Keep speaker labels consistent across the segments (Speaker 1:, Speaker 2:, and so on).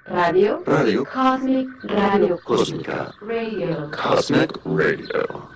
Speaker 1: Radio.
Speaker 2: Radio.
Speaker 1: Cosmic Radio.
Speaker 2: Cósmica.
Speaker 1: Radio.
Speaker 2: Cosmic Radio.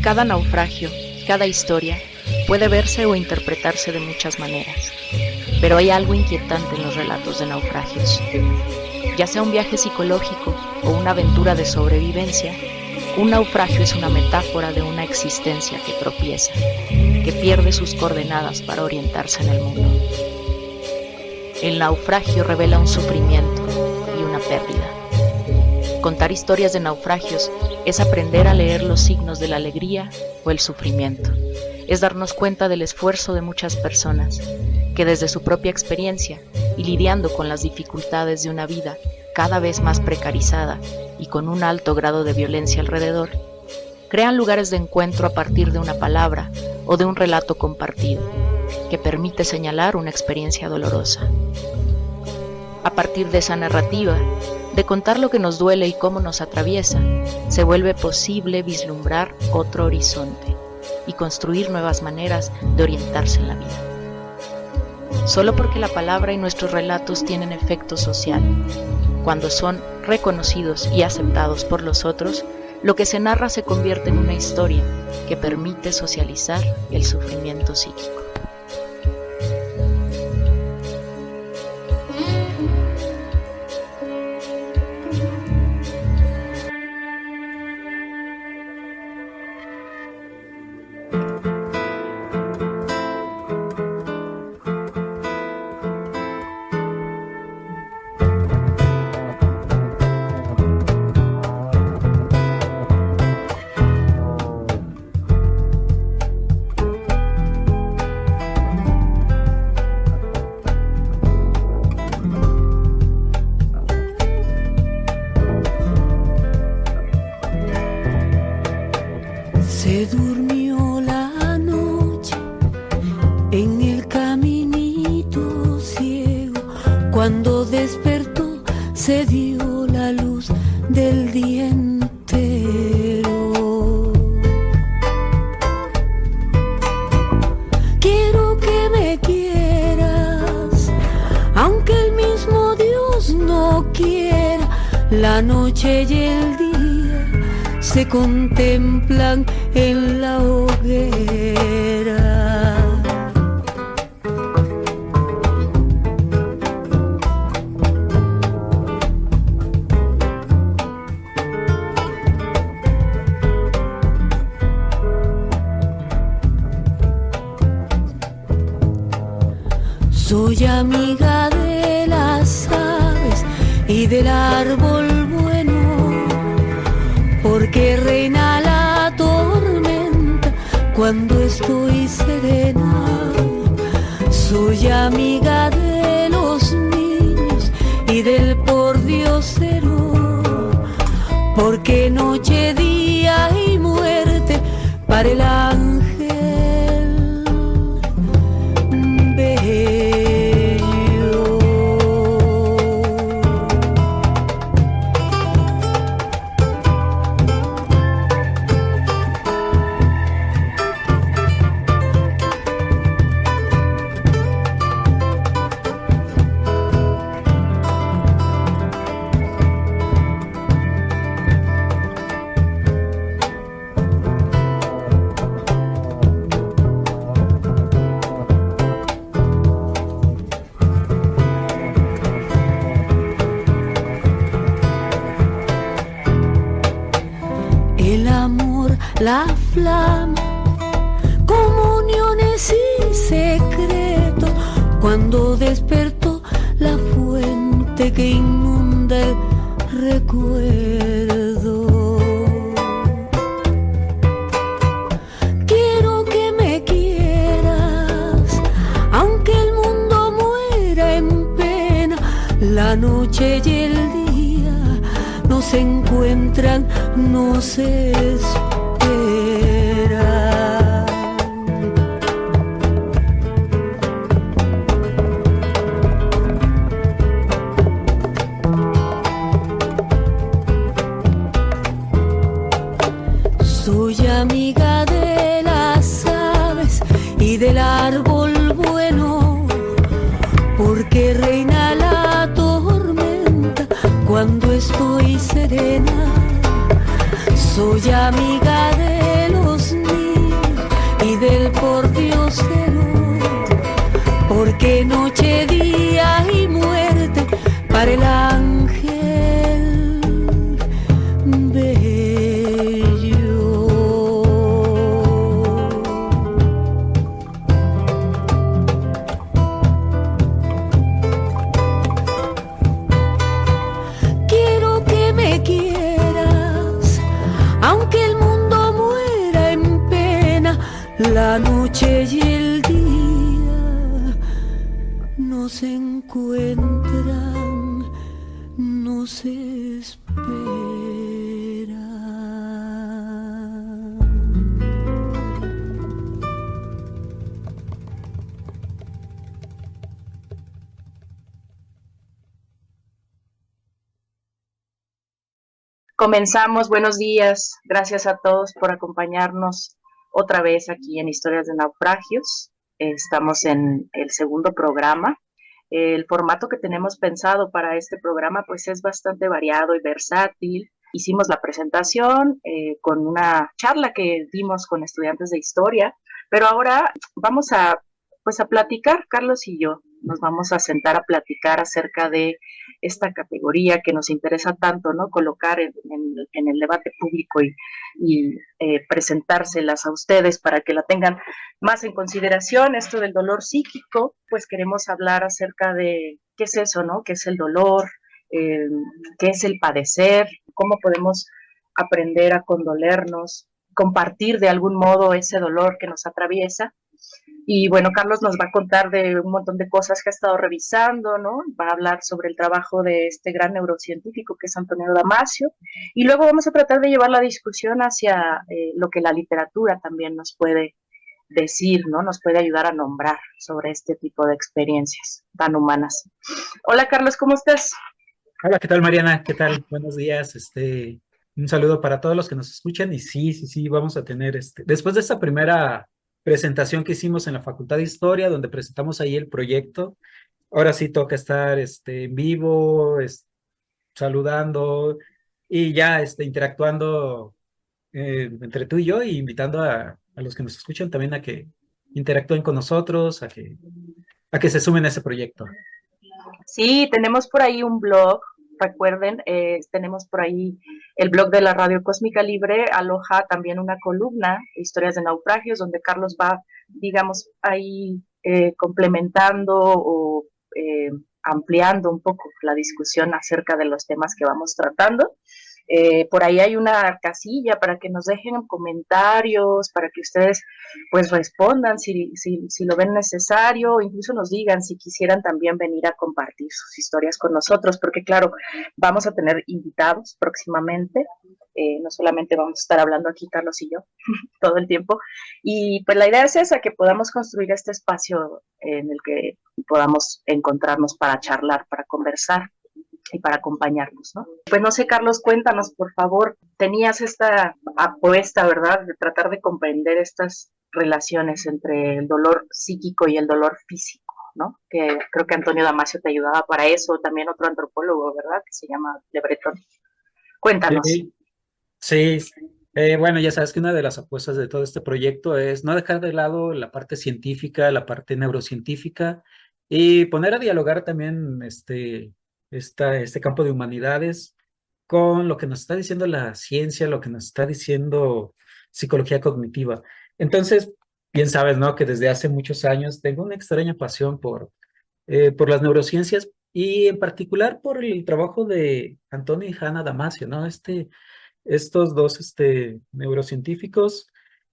Speaker 3: Cada naufragio, cada historia, puede verse o interpretarse de muchas maneras, pero hay algo inquietante en los relatos de naufragios. Ya sea un viaje psicológico o una aventura de sobrevivencia, un naufragio es una metáfora de una existencia que tropieza, que pierde sus coordenadas para orientarse en el mundo. El naufragio revela un sufrimiento y una pérdida. Contar historias de naufragios es aprender a leer los signos de la alegría o el sufrimiento. Es darnos cuenta del esfuerzo de muchas personas que desde su propia experiencia y lidiando con las dificultades de una vida cada vez más precarizada y con un alto grado de violencia alrededor, crean lugares de encuentro a partir de una palabra o de un relato compartido que permite señalar una experiencia dolorosa. A partir de esa narrativa, de contar lo que nos duele y cómo nos atraviesa, se vuelve posible vislumbrar otro horizonte y construir nuevas maneras de orientarse en la vida. Solo porque la palabra y nuestros relatos tienen efecto social, cuando son reconocidos y aceptados por los otros, lo que se narra se convierte en una historia que permite socializar el sufrimiento psíquico.
Speaker 4: Se durmió la noche en el caminito ciego. Cuando despertó se dio la luz del día entero. Quiero que me quieras, aunque el mismo Dios no quiera. La noche y el día se contemplan en la hoguera. Soy amiga de las aves y del árbol bueno, porque reina la tormenta cuando estoy serena. Soy amiga de los niños y del pordiosero, porque noche, día y muerte para el ángel bello. El amor, la flama, comuniones y secretos. Cuando despertó la fuente que inunda el recuerdo. Quiero que me quieras, aunque el mundo muera en pena. La noche y el día no se encuentran, no se esperan. Soy amiga de las aves y del árbol bueno, porque reina la tormenta cuando estoy serena. Soy amiga de los niños y del pordiosero, porque noche, día y muerte para el ángel bello. Quiero que me quieras, aunque el mundo muera en pena, la noche y el día no se encuentran, no se esperan.
Speaker 3: Comenzamos, buenos días, gracias a todos por acompañarnos otra vez aquí en Historias de Naufragios. Estamos en el segundo programa. El formato que tenemos pensado para este programa pues es bastante variado y versátil. Hicimos la presentación con una charla que dimos con estudiantes de historia, pero ahora vamos a platicar, Carlos y yo, nos vamos a sentar a platicar acerca de esta categoría que nos interesa tanto, ¿no? Colocar en el debate público y presentárselas a ustedes para que la tengan más en consideración. Esto del dolor psíquico, pues queremos hablar acerca de qué es eso, ¿no? ¿Qué es el dolor? ¿Qué es el padecer? ¿Cómo podemos aprender a condolernos? Compartir de algún modo ese dolor que nos atraviesa. Y bueno, Carlos nos va a contar de un montón de cosas que ha estado revisando, ¿no? Va a hablar sobre el trabajo de este gran neurocientífico que es Antonio Damasio. Y luego vamos a tratar de llevar la discusión hacia lo que la literatura también nos puede decir, ¿no? Nos puede ayudar a nombrar sobre este tipo de experiencias tan humanas. Hola, Carlos, ¿cómo estás?
Speaker 1: Hola, ¿qué tal, Mariana? ¿Qué tal? Buenos días. Un saludo para todos los que nos escuchan y sí, vamos a tener después de esta primera presentación que hicimos en la Facultad de Historia, donde presentamos ahí el proyecto, ahora sí toca estar en vivo, saludando y ya interactuando entre tú y yo, y invitando a los que nos escuchan también a que interactúen con nosotros, a que se sumen a ese proyecto.
Speaker 3: Sí, tenemos por ahí un blog, recuerden, tenemos por ahí el blog de la Radio Cósmica Libre, aloja también una columna, Historias de Naufragios, donde Carlos va, digamos, ahí complementando o ampliando un poco la discusión acerca de los temas que vamos tratando. Por ahí hay una casilla para que nos dejen comentarios, para que ustedes pues respondan si lo ven necesario, o incluso nos digan si quisieran también venir a compartir sus historias con nosotros, porque claro, vamos a tener invitados próximamente, no solamente vamos a estar hablando aquí Carlos y yo todo el tiempo, y pues la idea es esa, que podamos construir este espacio en el que podamos encontrarnos para charlar, para conversar y para acompañarnos, ¿no? Pues no sé, Carlos, cuéntanos, por favor, tenías esta apuesta, ¿verdad?, de tratar de comprender estas relaciones entre el dolor psíquico y el dolor físico, ¿no? Que creo que Antonio Damasio te ayudaba para eso, también otro antropólogo, ¿verdad?, que se llama Le Breton. Cuéntanos.
Speaker 1: Sí. Bueno, ya sabes que una de las apuestas de todo este proyecto es no dejar de lado la parte científica, la parte neurocientífica, y poner a dialogar también este campo de humanidades con lo que nos está diciendo la ciencia, lo que nos está diciendo psicología cognitiva. Entonces, bien sabes, ¿no?, que desde hace muchos años tengo una extraña pasión por las neurociencias, y en particular por el trabajo de Antonio y Hannah Damasio, ¿no? Estos dos neurocientíficos,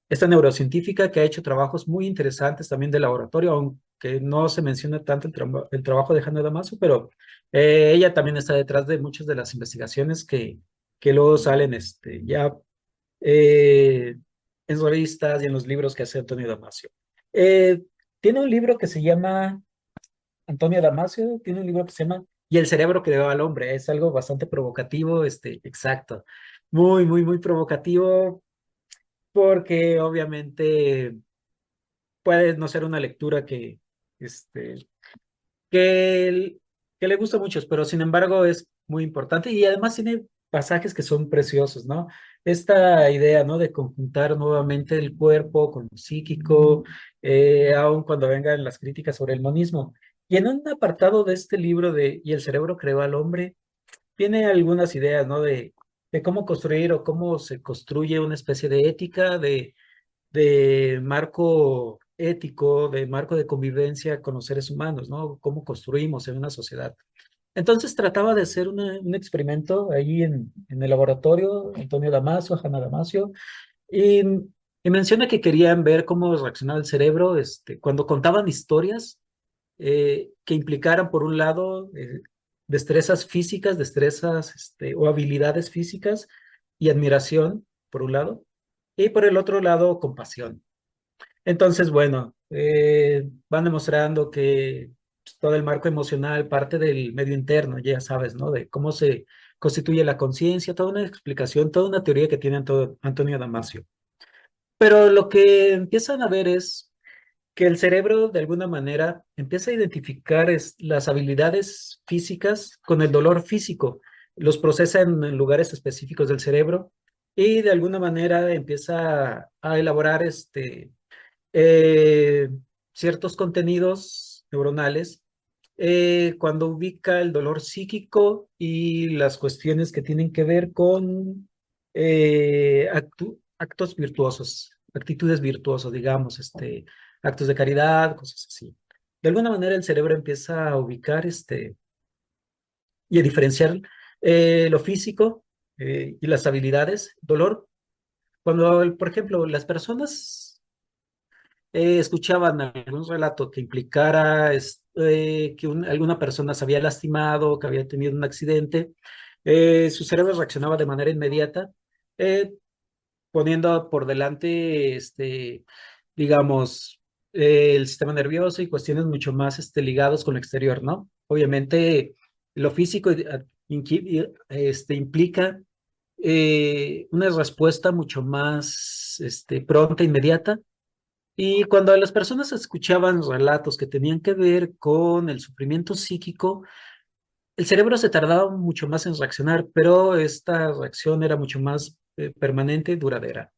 Speaker 1: esta neurocientífica que ha hecho trabajos muy interesantes también de laboratorio, aunque no se menciona tanto el trabajo de Hannah Damasio, pero ella también está detrás de muchas de las investigaciones que que luego salen ya eh, en revistas y en los libros que hace Antonio Damasio. Eh, Tiene un libro que se llama, Antonio Damasio, tiene un libro que se llama Y el cerebro que creó al hombre. Es algo bastante provocativo, exacto. Muy, muy, muy provocativo, porque obviamente puede no ser una lectura este, que, que le gusta a muchos, pero sin embargo es muy importante y además tiene pasajes que son preciosos, ¿no? Esta idea, ¿no? De conjuntar nuevamente el cuerpo con lo psíquico, aun cuando vengan las críticas sobre el monismo. Y en un apartado de este libro de Y el cerebro creó al hombre, tiene algunas ideas, ¿no? De cómo construir o cómo se construye una especie de ética, de marco ético, de marco de convivencia con los seres humanos, ¿no? Cómo construimos en una sociedad. Entonces trataba de hacer un experimento ahí en el laboratorio, Antonio Damasio, Hanna Damasio, y, y menciona que querían ver cómo reaccionaba el cerebro cuando contaban historias que implicaran, por un lado, destrezas físicas, destrezas o habilidades físicas y admiración, por un lado, y por el otro lado, compasión. Entonces, bueno, van demostrando que pues, todo el marco emocional parte del medio interno, ya sabes, ¿no? De cómo se constituye la conciencia, toda una explicación, toda una teoría que tiene Antonio Damasio. Pero lo que empiezan a ver es que el cerebro, de alguna manera, empieza a identificar las habilidades físicas con el dolor físico, los procesa en lugares específicos del cerebro y de alguna manera empieza a elaborar eh, ciertos contenidos neuronales cuando ubica el dolor psíquico y las cuestiones que tienen que ver con actos virtuosos, actitudes virtuosas, digamos, actos de caridad, cosas así. De alguna manera el cerebro empieza a ubicar y a diferenciar lo físico y las habilidades. Dolor, cuando, por ejemplo, las personas escuchaban algún relato que implicara que alguna persona se había lastimado, que había tenido un accidente, su cerebro reaccionaba de manera inmediata, eh, poniendo por delante, digamos, el sistema nervioso y cuestiones mucho más ligados con lo exterior, ¿no? Obviamente, lo físico implica una respuesta mucho más pronta, inmediata, y cuando las personas escuchaban relatos que tenían que ver con el sufrimiento psíquico, el cerebro se tardaba mucho más en reaccionar, pero esta reacción era mucho más permanente y duradera.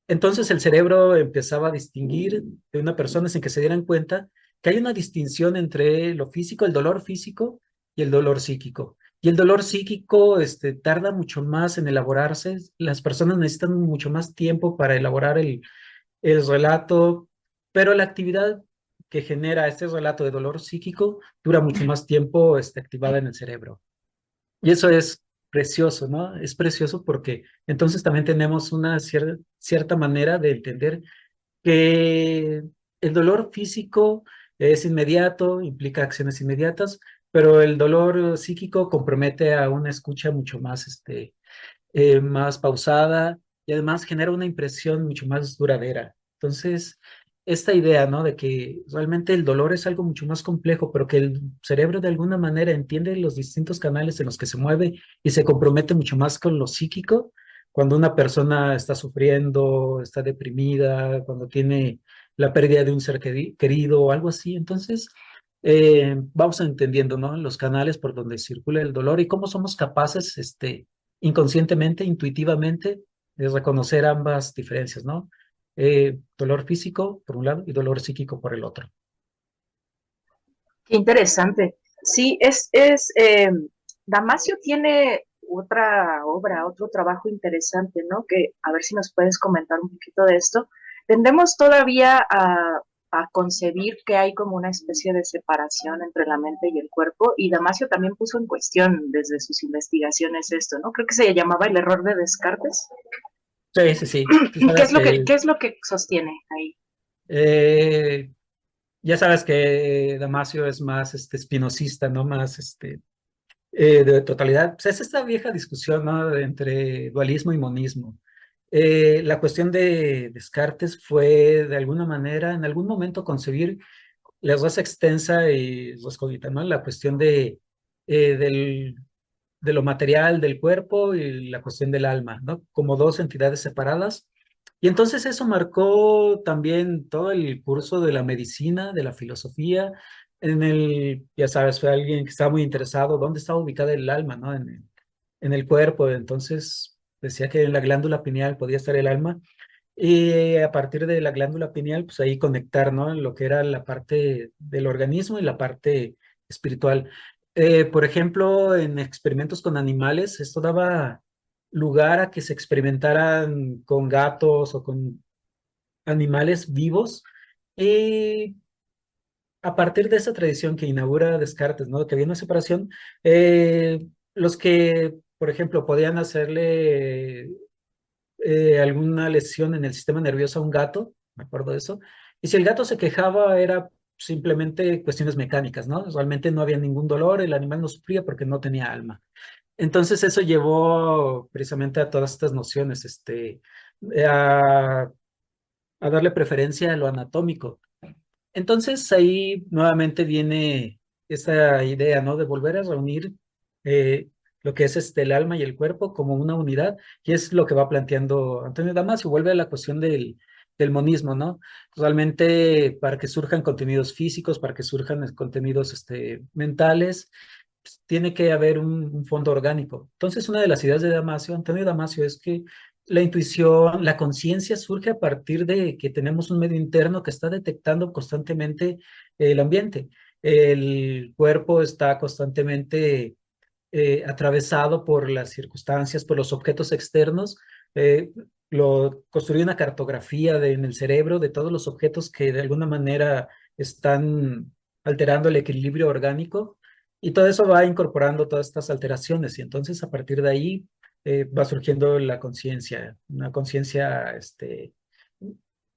Speaker 1: Entonces el cerebro empezaba a distinguir de una persona sin que se dieran cuenta que hay una distinción entre lo físico, el dolor físico y el dolor psíquico. Y el dolor psíquico tarda mucho más en elaborarse. Las personas necesitan mucho más tiempo para elaborar el relato, pero la actividad que genera este relato de dolor psíquico dura mucho más tiempo activada en el cerebro. Y eso es precioso, ¿no? Es precioso porque entonces también tenemos una cierta manera de entender que el dolor físico es inmediato, implica acciones inmediatas, pero el dolor psíquico compromete a una escucha mucho más, más pausada y además genera una impresión mucho más duradera. Entonces, esta idea, ¿no? De que realmente el dolor es algo mucho más complejo, pero que el cerebro de alguna manera entiende los distintos canales en los que se mueve y se compromete mucho más con lo psíquico, cuando una persona está sufriendo, está deprimida, cuando tiene la pérdida de un ser querido o algo así. Entonces, vamos entendiendo, ¿no? Los canales por donde circula el dolor y cómo somos capaces, inconscientemente, intuitivamente, de reconocer ambas diferencias, ¿no? Dolor físico por un lado y dolor psíquico por el otro.
Speaker 5: Qué interesante. Sí, Damasio tiene otra obra, otro trabajo interesante, ¿no? Que a ver si nos puedes comentar un poquito de esto. Tendemos todavía a concebir que hay como una especie de separación entre la mente y el cuerpo, y Damasio también puso en cuestión desde sus investigaciones esto, ¿no? Creo que se llamaba el error de Descartes.
Speaker 1: Sí, sí, sí.
Speaker 5: ¿Qué es lo que sostiene ahí?
Speaker 1: Ya sabes que Damasio es más espinosista, ¿no? Más de totalidad. Pues es esta vieja discusión, ¿no? Entre dualismo y monismo. La cuestión de Descartes fue, de alguna manera, en algún momento concebir la raza extensa y roscovita, ¿no? La cuestión del, de lo material del cuerpo y la cuestión del alma, ¿no? Como dos entidades separadas. Y entonces eso marcó también todo el curso de la medicina, de la filosofía. Ya sabes, fue alguien que estaba muy interesado, ¿dónde estaba ubicada el alma, ¿no? En el cuerpo. Entonces decía que en la glándula pineal podía estar el alma. Y a partir de la glándula pineal, pues ahí conectar, ¿no? Lo que era la parte del organismo y la parte espiritual. Por ejemplo, en experimentos con animales, esto daba lugar a que se experimentaran con gatos o con animales vivos. Y a partir de esa tradición que inaugura Descartes, ¿no? Que había una separación, los que, por ejemplo, podían hacerle alguna lesión en el sistema nervioso a un gato, me acuerdo de eso, y si el gato se quejaba era simplemente cuestiones mecánicas, ¿no? Realmente no había ningún dolor, el animal no sufría porque no tenía alma. Entonces eso llevó precisamente a todas estas nociones, a, a darle preferencia a lo anatómico. Entonces ahí nuevamente viene esa idea, ¿no? De volver a reunir eh, lo que es el alma y el cuerpo como una unidad, y es lo que va planteando Antonio Damasio. Vuelve a la cuestión del monismo, ¿no? Realmente para que surjan contenidos físicos, para que surjan contenidos mentales, pues, tiene que haber un fondo orgánico. Entonces, una de las ideas de Damasio, Antonio Damasio, es que la intuición, la conciencia surge a partir de que tenemos un medio interno que está detectando constantemente el ambiente. El cuerpo está constantemente atravesado por las circunstancias, por los objetos externos. eh, Construye una cartografía en el cerebro de todos los objetos que de alguna manera están alterando el equilibrio orgánico, y todo eso va incorporando todas estas alteraciones, y entonces a partir de ahí va surgiendo la conciencia, una conciencia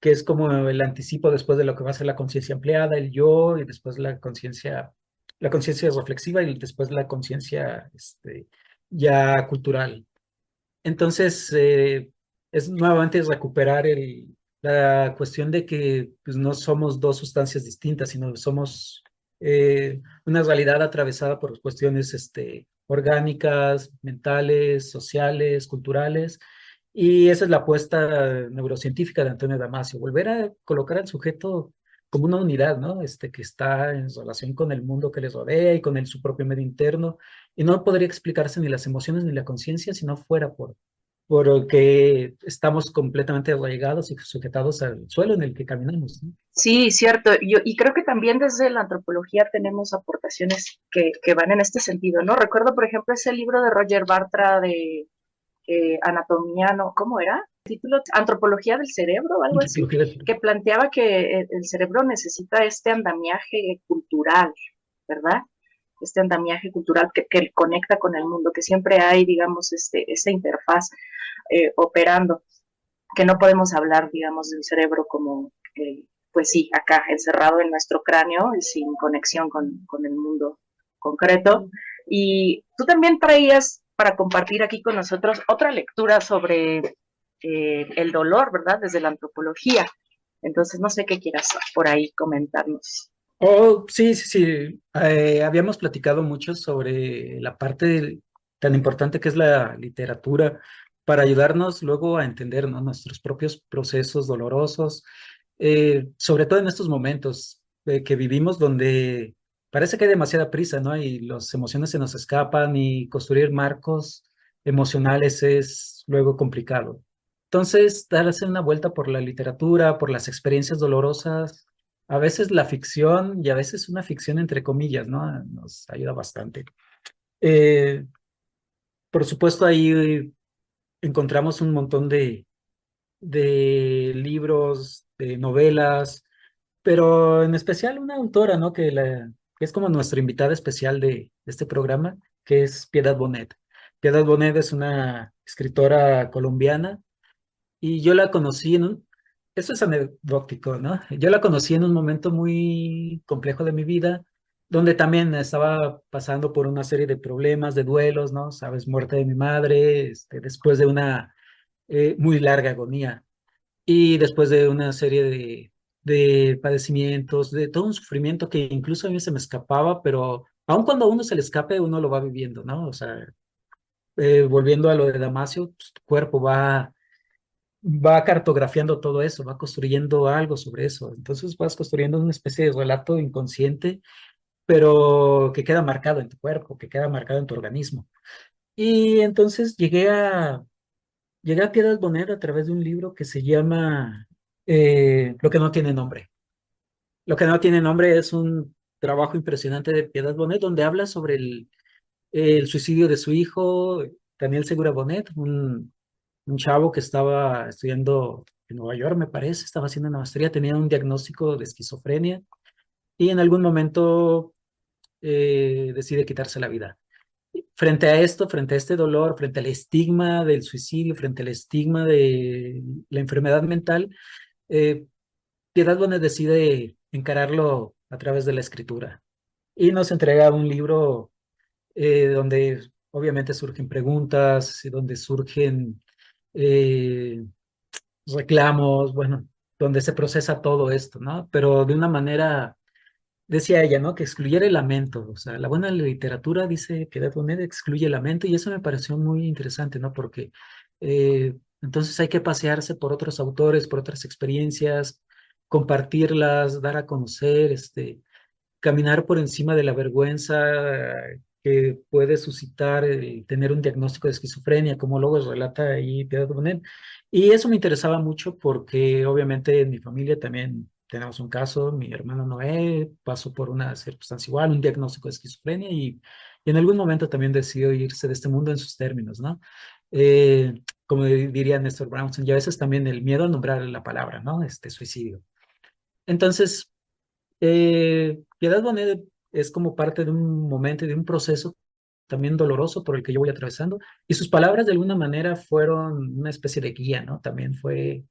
Speaker 1: que es como el anticipo después de lo que va a ser la conciencia ampliada, el yo, y después la conciencia reflexiva, y después la conciencia ya cultural. Entonces, es nuevamente recuperar la cuestión de que pues, no somos dos sustancias distintas, sino somos una realidad atravesada por cuestiones orgánicas, mentales, sociales, culturales. Y esa es la apuesta neurocientífica de Antonio Damasio, volver a colocar al sujeto como una unidad, ¿no? Que está en relación con el mundo que les rodea y con su propio medio interno, y no podría explicarse ni las emociones ni la conciencia si no fuera por que estamos completamente arraigados y sujetados al suelo en el que caminamos, ¿no?
Speaker 5: Sí, cierto. Y creo que también desde la antropología tenemos aportaciones que van en este sentido, ¿no? Recuerdo, por ejemplo, ese libro de Roger Bartra de anatomía, ¿no? ¿Cómo era? Título, Antropología del cerebro o algo así, que planteaba que el cerebro necesita este andamiaje cultural, ¿verdad? Este andamiaje cultural que conecta con el mundo, que siempre hay, digamos, esta interfaz operando, que no podemos hablar, digamos, del cerebro como, pues sí, acá, encerrado en nuestro cráneo, sin conexión con el mundo concreto. Y tú también traías para compartir aquí con nosotros otra lectura sobre el dolor, ¿verdad? Desde la antropología. Entonces, no sé qué quieras por ahí comentarnos.
Speaker 1: Oh, sí, sí, sí. Habíamos platicado mucho sobre la parte tan importante que es la literatura para ayudarnos luego a entender, ¿no? Nuestros propios procesos dolorosos, sobre todo en estos momentos que vivimos donde parece que hay demasiada prisa, ¿no? Y las emociones se nos escapan, y construir marcos emocionales es luego complicado. Entonces, darse una vuelta por la literatura, por las experiencias dolorosas, a veces la ficción, y a veces una ficción entre comillas, ¿no? Nos ayuda bastante. Eh, por supuesto, ahí encontramos un montón de libros, de novelas, pero en especial una autora, ¿no? Que es como nuestra invitada especial de este programa, que es Piedad Bonet. Piedad Bonet es una escritora colombiana, y yo la conocí eso es anecdótico, ¿no? Yo la conocí en un momento muy complejo de mi vida. donde también estaba pasando por una serie de problemas, de duelos, ¿no? Sabes, muerte de mi madre, después de una muy larga agonía y después de una serie de padecimientos, de todo un sufrimiento que incluso a mí se me escapaba, pero aun cuando a uno se le escape, uno lo va viviendo, ¿no? O sea, volviendo a lo de Damasio, pues, tu cuerpo va cartografiando todo eso, va construyendo algo sobre eso. Entonces vas construyendo una especie de relato inconsciente, pero que queda marcado en tu cuerpo, que queda marcado en tu organismo. Y entonces llegué a Piedras Bonet a través de un libro que se llama Lo que no tiene nombre. Lo que no tiene nombre es un trabajo impresionante de Piedras Bonet donde habla sobre el suicidio de su hijo, Daniel Segura Bonet, un chavo que estaba estudiando en Nueva York, me parece, estaba haciendo una maestría, tenía un diagnóstico de esquizofrenia y en algún momento decide quitarse la vida. Frente a esto, frente a este dolor, frente al estigma del suicidio, frente al estigma de la enfermedad mental, eh, Piedad Bonet decide encararlo a través de la escritura y nos entrega un libro donde obviamente surgen preguntas, y donde surgen eh, reclamos, bueno, donde se procesa todo esto, ¿no? Pero de una manera, decía ella, ¿no? Que excluyera el lamento, o sea, la buena literatura, dice Piedad Bonet, excluye el lamento y eso me pareció muy interesante, ¿no? Porque entonces hay que pasearse por otros autores, por otras experiencias, compartirlas, dar a conocer, caminar por encima de la vergüenza que puede suscitar tener un diagnóstico de esquizofrenia, como luego relata ahí Piedad Bonet. Y eso me interesaba mucho porque obviamente en mi familia también tenemos un caso, mi hermano Noé pasó por una circunstancia igual, un diagnóstico de esquizofrenia y en algún momento también decidió irse de este mundo en sus términos, ¿no? Como diría Néstor Brownson, y a veces también el miedo a nombrar la palabra, ¿no? Suicidio. Entonces, Piedad Bonet es como parte de un momento y de un proceso también doloroso por el que yo voy atravesando, y sus palabras de alguna manera fueron una especie de guía, ¿no? También fue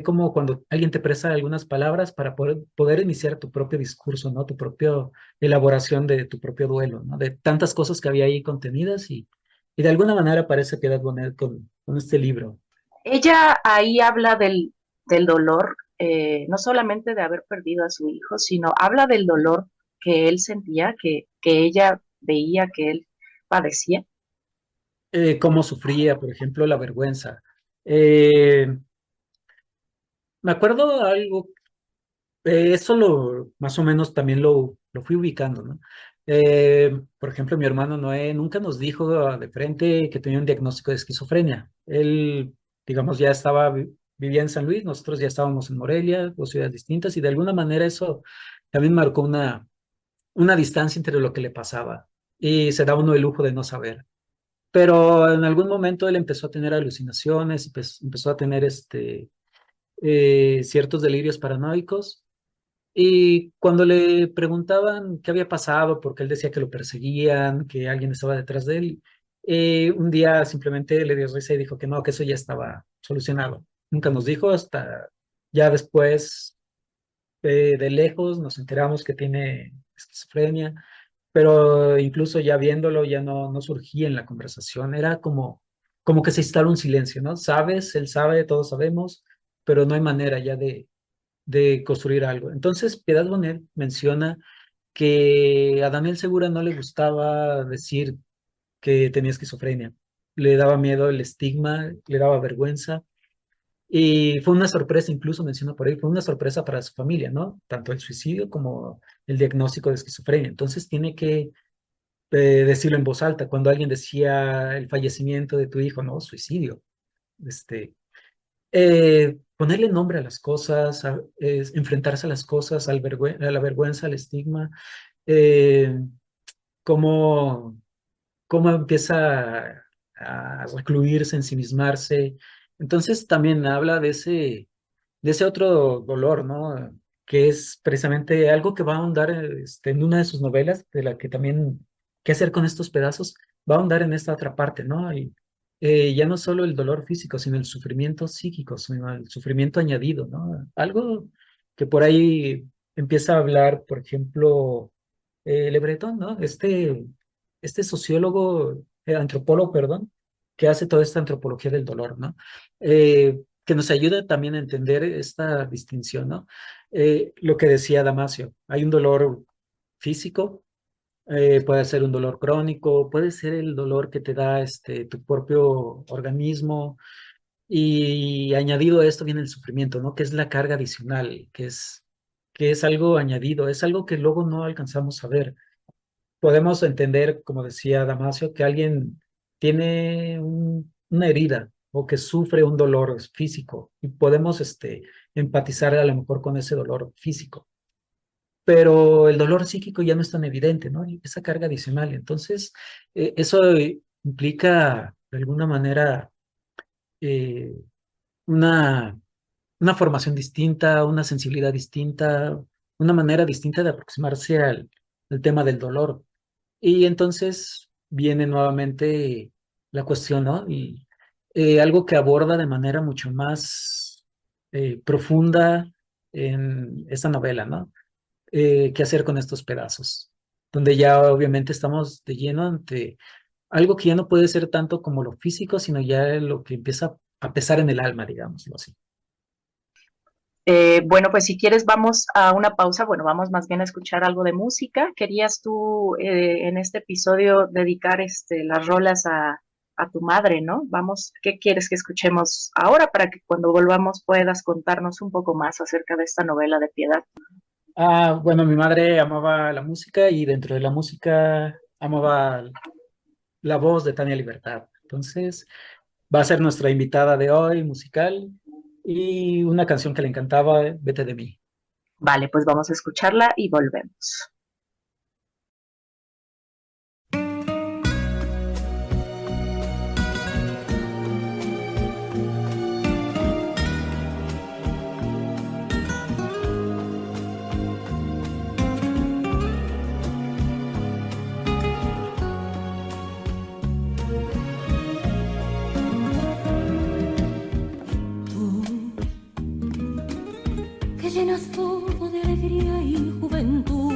Speaker 1: como cuando alguien te presta algunas palabras para poder iniciar tu propio discurso, ¿no? Tu propia elaboración de tu propio duelo, ¿no? De tantas cosas que había ahí contenidas y de alguna manera aparece Piedad Bonet con este libro.
Speaker 5: Ella ahí habla del dolor, no solamente de haber perdido a su hijo, sino habla del dolor que él sentía, que ella veía que él padecía.
Speaker 1: Cómo sufría, por ejemplo, la vergüenza. Eh, Me acuerdo algo, eso más o menos también lo fui ubicando, ¿no? Por ejemplo, mi hermano Noé nunca nos dijo de frente que tenía un diagnóstico de esquizofrenia. Él, digamos, ya vivía en San Luis, nosotros ya estábamos en Morelia, dos ciudades distintas, y de alguna manera eso también marcó una distancia entre lo que le pasaba. Y se da uno el lujo de no saber. Pero en algún momento él empezó a tener alucinaciones, empezó a tener ciertos delirios paranoicos. Y cuando le preguntaban qué había pasado, porque él decía que lo perseguían, que alguien estaba detrás de él, un día simplemente le dio risa y dijo que no, que eso ya estaba solucionado. Nunca nos dijo, hasta ya después de lejos nos enteramos que tiene esquizofrenia, pero incluso ya viéndolo ya no surgía en la conversación, era como que se instala un silencio, ¿no? Sabes, él sabe, todos sabemos, pero no hay manera ya de construir algo. Entonces, Piedad Bonet menciona que a Daniel Segura no le gustaba decir que tenía esquizofrenia, le daba miedo el estigma, le daba vergüenza. Y fue una sorpresa, incluso menciona por ahí, fue una sorpresa para su familia, ¿no? Tanto el suicidio como el diagnóstico de esquizofrenia. Entonces tiene que decirlo en voz alta. Cuando alguien decía el fallecimiento de tu hijo, no, suicidio. Este, Ponerle nombre a las cosas, enfrentarse a las cosas, a la vergüenza, al estigma, eh, cómo, cómo empieza a recluirse, ensimismarse. Entonces también habla de ese otro dolor, ¿no? Que es precisamente algo que va a ahondar en una de sus novelas, de la que también, ¿qué hacer con estos pedazos? Va a ahondar en esta otra parte, ¿no? Y ya no solo el dolor físico, sino el sufrimiento psíquico, sino el sufrimiento añadido, ¿no? Algo que por ahí empieza a hablar, por ejemplo, Le Breton, ¿no? Este sociólogo, antropólogo, perdón, que hace toda esta antropología del dolor, ¿no? Que nos ayuda también a entender esta distinción, ¿no? Lo que decía Damasio, hay un dolor físico, puede ser un dolor crónico, puede ser el dolor que te da tu propio organismo, y añadido a esto viene el sufrimiento, ¿no? Que es la carga adicional, que es algo añadido, es algo que luego no alcanzamos a ver. Podemos entender, como decía Damasio, que alguien tiene una herida o que sufre un dolor físico y podemos empatizar a lo mejor con ese dolor físico, pero el dolor psíquico ya no es tan evidente, ¿no? Y esa carga adicional. Entonces, eso implica de alguna manera eh, una, una formación distinta, una sensibilidad distinta, una manera distinta de aproximarse al tema del dolor. Y entonces viene nuevamente la cuestión, ¿no? Y algo que aborda de manera mucho más profunda en esta novela, ¿no? ¿Qué hacer con estos pedazos? Donde ya obviamente estamos de lleno ante algo que ya no puede ser tanto como lo físico, sino ya lo que empieza a pesar en el alma, digámoslo así.
Speaker 5: Bueno, pues si quieres vamos a una pausa, bueno, vamos más bien a escuchar algo de música. ¿Querías tú en este episodio dedicar las rolas a tu madre, ¿no? Vamos, ¿qué quieres que escuchemos ahora para que cuando volvamos puedas contarnos un poco más acerca de esta novela de Piedad?
Speaker 1: Bueno, mi madre amaba la música y dentro de la música amaba la voz de Tania Libertad. Entonces, va a ser nuestra invitada de hoy, musical, y una canción que le encantaba, Vete de mí.
Speaker 5: Vale, pues vamos a escucharla y volvemos.
Speaker 4: Llenas todo de alegría y juventud,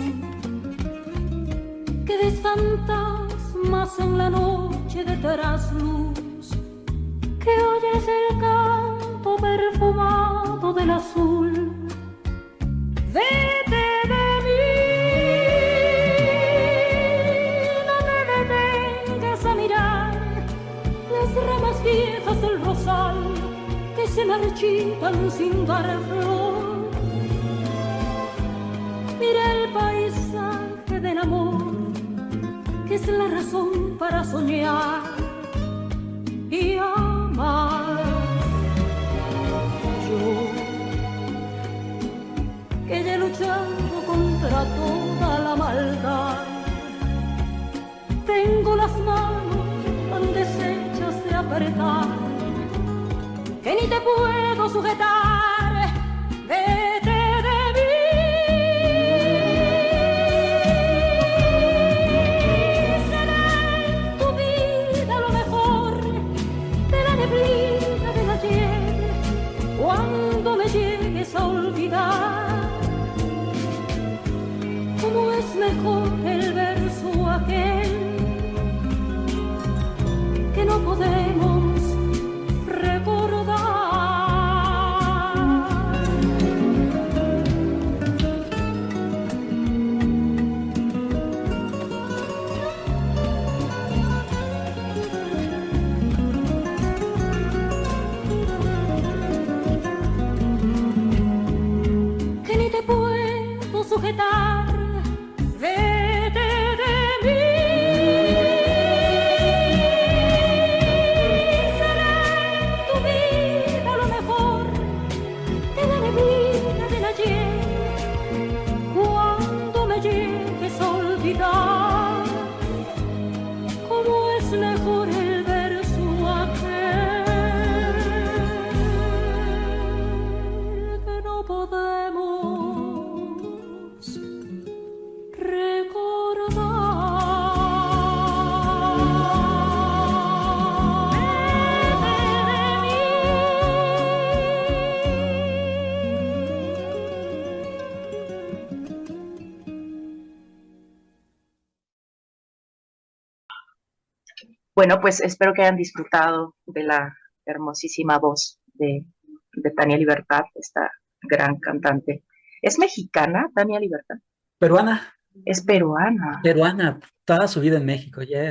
Speaker 4: que ves fantasmas en la noche de trasluz, que oyes el canto perfumado del azul. Vete de mí, no te detengas a mirar las ramas viejas del rosal que se marchitan sin dar flor. Mira el paisaje del amor, que es la razón para soñar y amar. Yo, que ya he luchado contra toda la maldad, tengo las manos tan deshechas de apretar, que ni te puedo sujetar. Vete de mí. Cuando me llegues a olvidar, cómo es mejor el verso aquel que no podemos recordar.
Speaker 5: Bueno, pues espero que hayan disfrutado de la hermosísima voz de Tania Libertad, esta gran cantante. ¿Es mexicana, Tania Libertad?
Speaker 1: Peruana,
Speaker 5: Es peruana.
Speaker 1: peruana, toda su vida en México, ya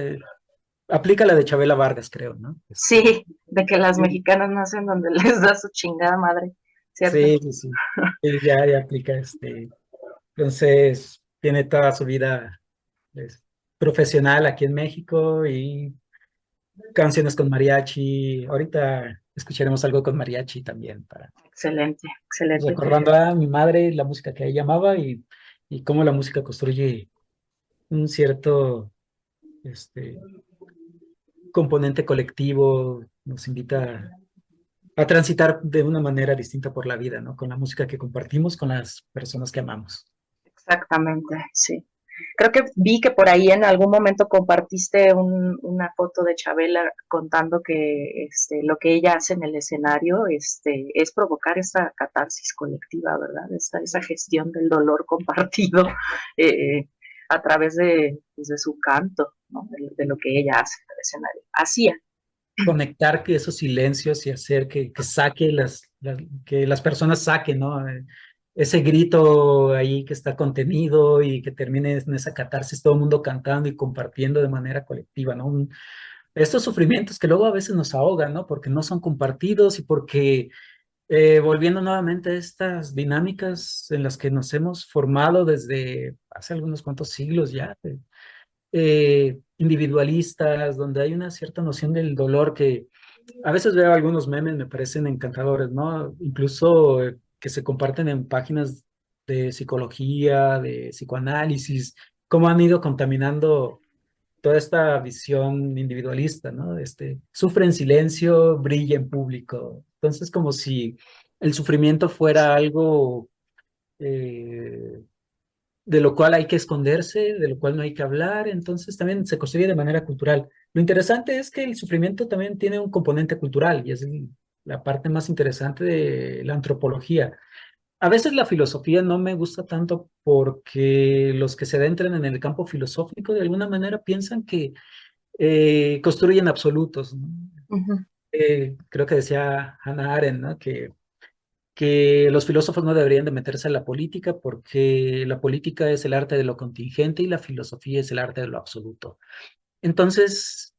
Speaker 1: aplica la de Chabela Vargas, creo, ¿no?
Speaker 5: Sí, de que las
Speaker 1: Sí,
Speaker 5: mexicanas nacen donde les da su chingada madre, ¿cierto?
Speaker 1: sí, sí, sí. Sí, ya aplica entonces tiene toda su vida pues, profesional aquí en México y canciones con mariachi. Ahorita escucharemos algo con mariachi también, para
Speaker 5: Excelente, excelente.
Speaker 1: recordando a mi madre, la música que ella amaba y cómo la música construye un cierto este, componente colectivo, nos invita a transitar de una manera distinta por la vida, ¿no? Con la música que compartimos con las personas que amamos.
Speaker 5: Exactamente, sí. Creo que vi que por ahí en algún momento compartiste una foto de Chabela contando que lo que ella hace en el escenario es provocar esta catarsis colectiva, ¿verdad? Esa gestión del dolor compartido eh, a través pues, de su canto, ¿no? De lo que ella hace en el escenario. Hacía.
Speaker 1: Conectar que esos silencios y hacer que saque que las personas saquen, ¿no? Ese grito ahí que está contenido y que termine en esa catarsis, todo el mundo cantando y compartiendo de manera colectiva, ¿no? Estos sufrimientos que luego a veces nos ahogan, ¿no? Porque no son compartidos y porque volviendo nuevamente a estas dinámicas en las que nos hemos formado desde hace algunos cuantos siglos ya, individualistas, donde hay una cierta noción del dolor que a veces veo algunos memes, me parecen encantadores, ¿no? Incluso que se comparten en páginas de psicología, de psicoanálisis, cómo han ido contaminando toda esta visión individualista, ¿no? Sufre en silencio, brilla en público. Entonces, como si el sufrimiento fuera algo eh, de lo cual hay que esconderse, de lo cual no hay que hablar, entonces también se construye de manera cultural. Lo interesante es que el sufrimiento también tiene un componente cultural y es la parte más interesante de la antropología. A veces la filosofía no me gusta tanto porque los que se adentran en el campo filosófico de alguna manera piensan que construyen absolutos, ¿no?
Speaker 5: Ujú.
Speaker 1: Creo que decía Hannah Arendt, ¿no? Que los filósofos no deberían de meterse en la política porque la política es el arte de lo contingente y la filosofía es el arte de lo absoluto. Entonces,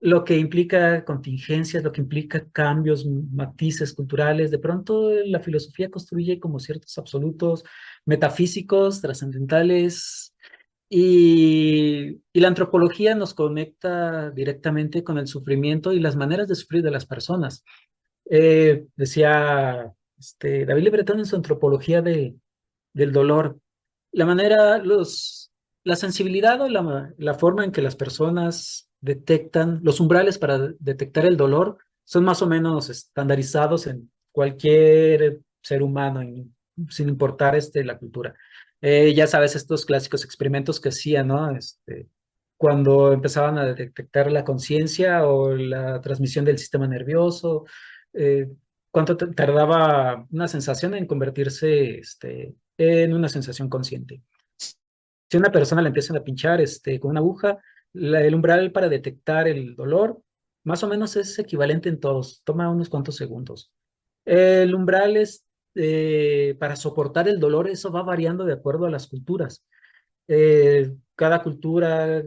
Speaker 1: lo que implica contingencias, lo que implica cambios, matices culturales, de pronto la filosofía construye como ciertos absolutos metafísicos, trascendentales, y la antropología nos conecta directamente con el sufrimiento y las maneras de sufrir de las personas. Decía David Le Breton en su antropología del dolor, la manera, la sensibilidad o la forma en que las personas detectan, los umbrales para detectar el dolor son más o menos estandarizados en cualquier ser humano, sin importar la cultura. Ya sabes, estos clásicos experimentos que hacían, ¿no? Cuando empezaban a detectar la conciencia o la transmisión del sistema nervioso, eh, cuánto tardaba una sensación en convertirse en una sensación consciente. Si a una persona le empiezan a pinchar con una aguja, el umbral para detectar el dolor más o menos es equivalente en todos, toma unos cuantos segundos. El umbral es para soportar el dolor, eso va variando de acuerdo a las culturas. Cada cultura,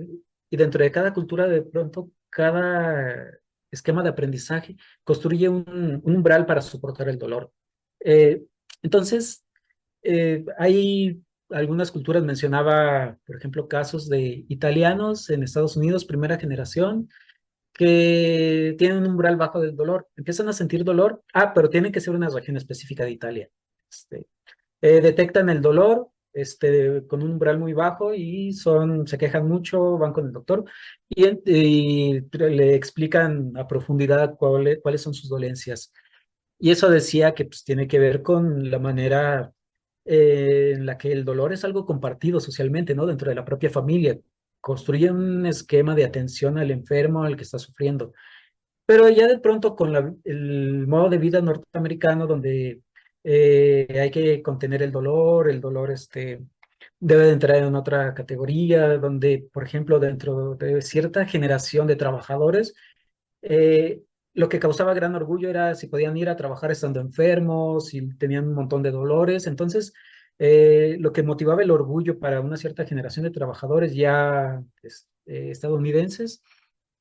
Speaker 1: y dentro de cada cultura, de pronto, cada esquema de aprendizaje construye un umbral para soportar el dolor. Eh, entonces, hay algunas culturas, mencionaba, por ejemplo, casos de italianos en Estados Unidos, primera generación, que tienen un umbral bajo del dolor, empiezan a sentir dolor, pero tiene que ser una región específica de Italia. Este, detectan el dolor con un umbral muy bajo y se quejan mucho, van con el doctor y le explican a profundidad cuáles son sus dolencias. Y eso decía que pues, tiene que ver con la manera en la que el dolor es algo compartido socialmente, ¿no? Dentro de la propia familia. Construye un esquema de atención al enfermo, al que está sufriendo. Pero ya de pronto con el modo de vida norteamericano, donde hay que contener el dolor debe de entrar en otra categoría donde, por ejemplo, dentro de cierta generación de trabajadores, eh, lo que causaba gran orgullo era si podían ir a trabajar estando enfermos, si tenían un montón de dolores. Entonces, lo que motivaba el orgullo para una cierta generación de trabajadores ya estadounidenses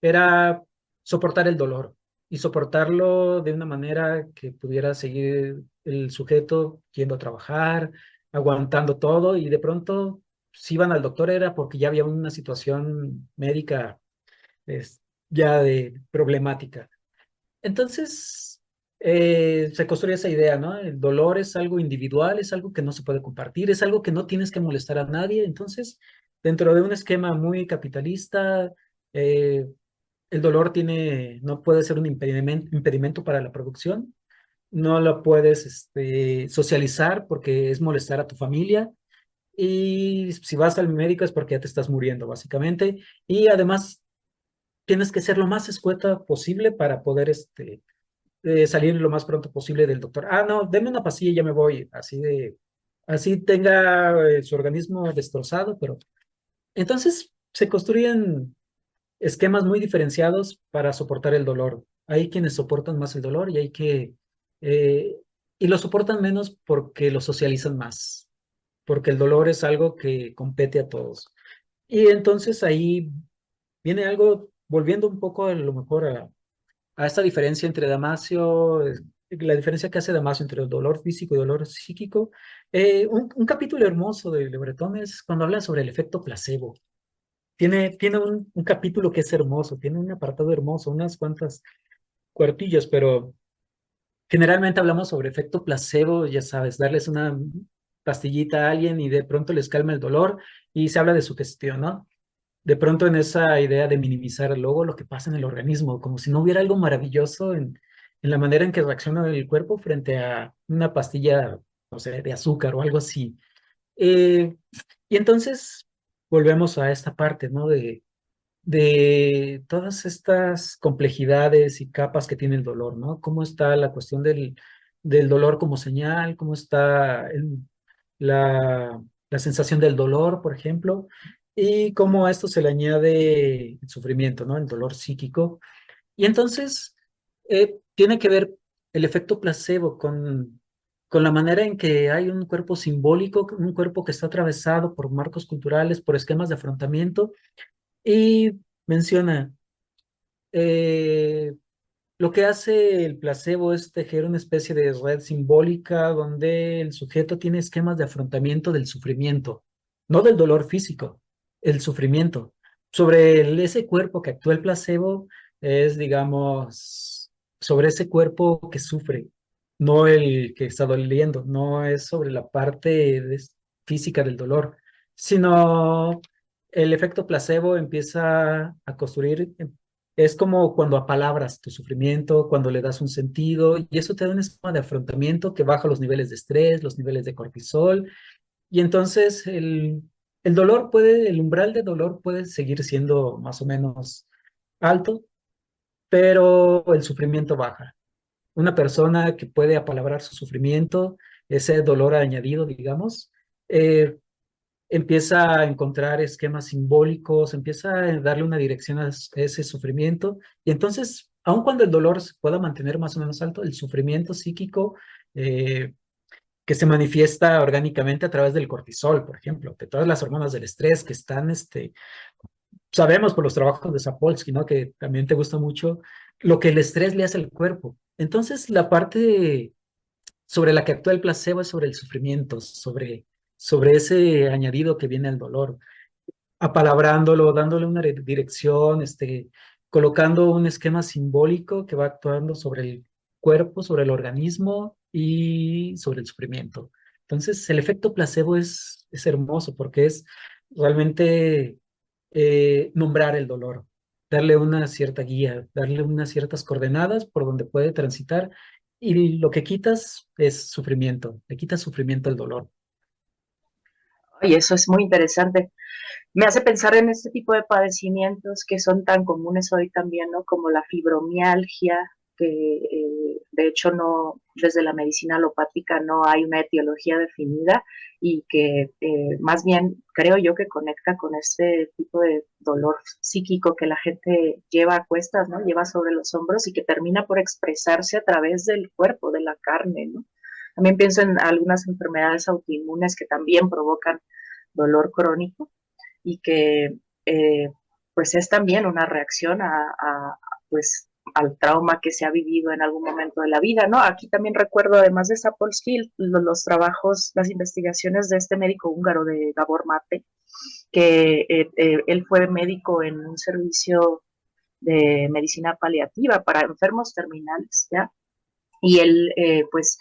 Speaker 1: era soportar el dolor y soportarlo de una manera que pudiera seguir el sujeto yendo a trabajar, aguantando todo, y de pronto si iban al doctor era porque ya había una situación médica es, ya de problemática. Entonces, se construye esa idea, ¿no? El dolor es algo individual, es algo que no se puede compartir, es algo que no tienes que molestar a nadie. Entonces, dentro de un esquema muy capitalista, eh, el dolor no puede ser un impedimento para la producción, no lo puedes socializar porque es molestar a tu familia, y si vas al médico es porque ya te estás muriendo, básicamente, y además tienes que ser lo más escueta posible para poder salir lo más pronto posible del doctor. Ah, no, deme una pastilla y ya me voy, así tenga su organismo destrozado, pero entonces se construyen esquemas muy diferenciados para soportar el dolor. Hay quienes soportan más el dolor y eh, y lo soportan menos porque lo socializan más, porque el dolor es algo que compete a todos. Y entonces ahí viene algo, volviendo un poco a lo mejor a esta diferencia entre Damasio, la diferencia que hace Damasio entre el dolor físico y dolor psíquico. Un capítulo hermoso de Le Breton es cuando habla sobre el efecto placebo. Tiene un capítulo que es hermoso, tiene un apartado hermoso, unas cuantas cuartillas, pero generalmente hablamos sobre efecto placebo, ya sabes, darles una pastillita a alguien y de pronto les calma el dolor y se habla de sugestión, ¿no? De pronto en esa idea de minimizar luego lo que pasa en el organismo, como si no hubiera algo maravilloso en la manera en que reacciona el cuerpo frente a una pastilla, no sé, de azúcar o algo así. Eh, y entonces volvemos a esta parte, ¿no? De todas estas complejidades y capas que tiene el dolor, ¿no? ¿Cómo está la cuestión del dolor como señal? ¿Cómo está la sensación del dolor, por ejemplo? Y cómo a esto se le añade el sufrimiento, ¿no? El dolor psíquico. Y entonces tiene que ver el efecto placebo con la manera en que hay un cuerpo simbólico, un cuerpo que está atravesado por marcos culturales, por esquemas de afrontamiento, y menciona, eh, lo que hace el placebo es tejer una especie de red simbólica donde el sujeto tiene esquemas de afrontamiento del sufrimiento, no del dolor físico, el sufrimiento. Sobre ese cuerpo que actúa el placebo es, digamos, sobre ese cuerpo que sufre, no el que está doliendo, no es sobre la parte física del dolor, sino el efecto placebo empieza a construir. Es como cuando apalabras tu sufrimiento, cuando le das un sentido, y eso te da un esquema de afrontamiento que baja los niveles de estrés, los niveles de cortisol, y entonces el umbral de dolor puede seguir siendo más o menos alto, pero el sufrimiento baja. Una persona que puede apalabrar su sufrimiento, ese dolor añadido, digamos, eh, empieza a encontrar esquemas simbólicos, empieza a darle una dirección a ese sufrimiento, y entonces, aun cuando el dolor se pueda mantener más o menos alto, el sufrimiento psíquico eh, que se manifiesta orgánicamente a través del cortisol, por ejemplo, de todas las hormonas del estrés que están, sabemos por los trabajos de Sapolsky, ¿no? Que también te gusta mucho, lo que el estrés le hace al cuerpo. Entonces, la parte sobre la que actúa el placebo es sobre el sufrimiento, sobre ese añadido que viene al dolor, apalabrándolo, dándole una dirección, colocando un esquema simbólico que va actuando sobre el cuerpo, sobre el organismo y sobre el sufrimiento. Entonces, el efecto placebo es hermoso porque es realmente nombrar el dolor, darle una cierta guía, darle unas ciertas coordenadas por donde puede transitar, y lo que quitas es sufrimiento, le quitas sufrimiento al dolor.
Speaker 5: Y eso es muy interesante. Me hace pensar en este tipo de padecimientos que son tan comunes hoy también, ¿no? Como la fibromialgia, que de hecho no, desde la medicina alopática no hay una etiología definida y que más bien creo yo que conecta con este tipo de dolor psíquico que la gente lleva a cuestas, ¿no? Lleva sobre los hombros y que termina por expresarse a través del cuerpo, de la carne, ¿no? También pienso en algunas enfermedades autoinmunes que también provocan dolor crónico y que pues es también una reacción pues al trauma que se ha vivido en algún momento de la vida, ¿no? Aquí también recuerdo, además de Sapolsky, los trabajos, las investigaciones de este médico húngaro de Gabor Mate, que él fue médico en un servicio de medicina paliativa para enfermos terminales, ¿ya? Y él, pues,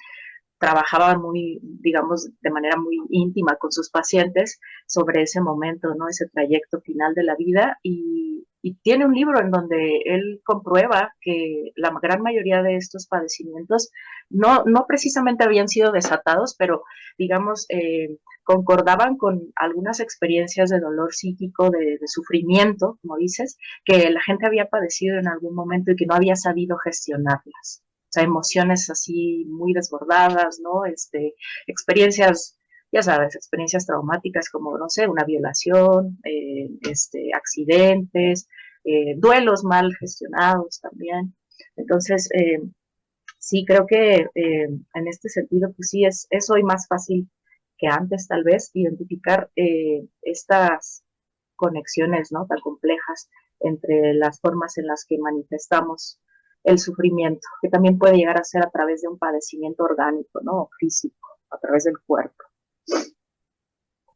Speaker 5: trabajaba muy, digamos, de manera muy íntima con sus pacientes sobre ese momento, ¿no? Ese trayecto final de la vida y tiene un libro en donde él comprueba que la gran mayoría de estos padecimientos no precisamente habían sido desatados, pero digamos, concordaban con algunas experiencias de dolor psíquico, de sufrimiento, como dices, que la gente había padecido en algún momento y que no había sabido gestionarlas. O sea, emociones así muy desbordadas, ¿no? Experiencias, ya sabes, experiencias traumáticas como, no sé, una violación, accidentes, duelos mal gestionados también. Entonces, sí, creo que en este sentido, pues sí, es hoy más fácil que antes, tal vez, identificar estas conexiones, ¿no? Tan complejas entre las formas en las que manifestamos el sufrimiento, que también puede llegar a ser a través de un padecimiento orgánico, ¿no? Físico, a través del cuerpo.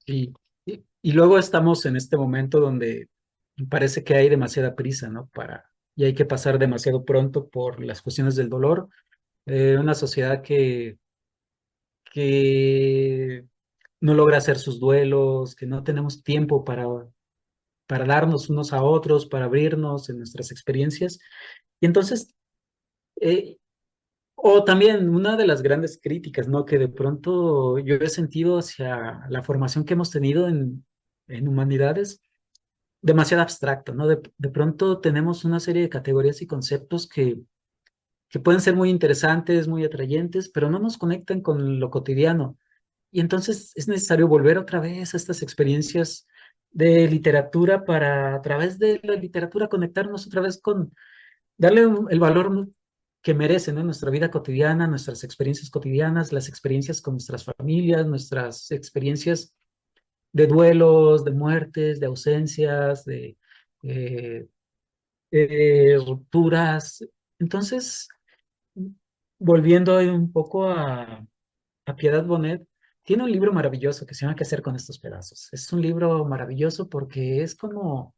Speaker 1: Y luego estamos en este momento donde parece que hay demasiada prisa, ¿no? Y hay que pasar demasiado pronto por las cuestiones del dolor. Una sociedad que no logra hacer sus duelos, que no tenemos tiempo para darnos unos a otros, para abrirnos en nuestras experiencias. Y entonces, eh, o también una de las grandes críticas, ¿no? Que de pronto yo he sentido hacia la formación que hemos tenido en humanidades, demasiado abstracto, ¿no? De pronto tenemos una serie de categorías y conceptos que pueden ser muy interesantes, muy atrayentes, pero no nos conectan con lo cotidiano. Y entonces es necesario volver otra vez a estas experiencias de literatura para a través de la literatura conectarnos otra vez darle el valor que merecen, ¿no? Nuestra vida cotidiana, nuestras experiencias cotidianas, las experiencias con nuestras familias, nuestras experiencias de duelos, de muertes, de ausencias, eh, rupturas. Entonces, volviendo ahí un poco a Piedad Bonet, tiene un libro maravilloso que se llama ¿Qué hacer con estos pedazos? Es un libro maravilloso porque es como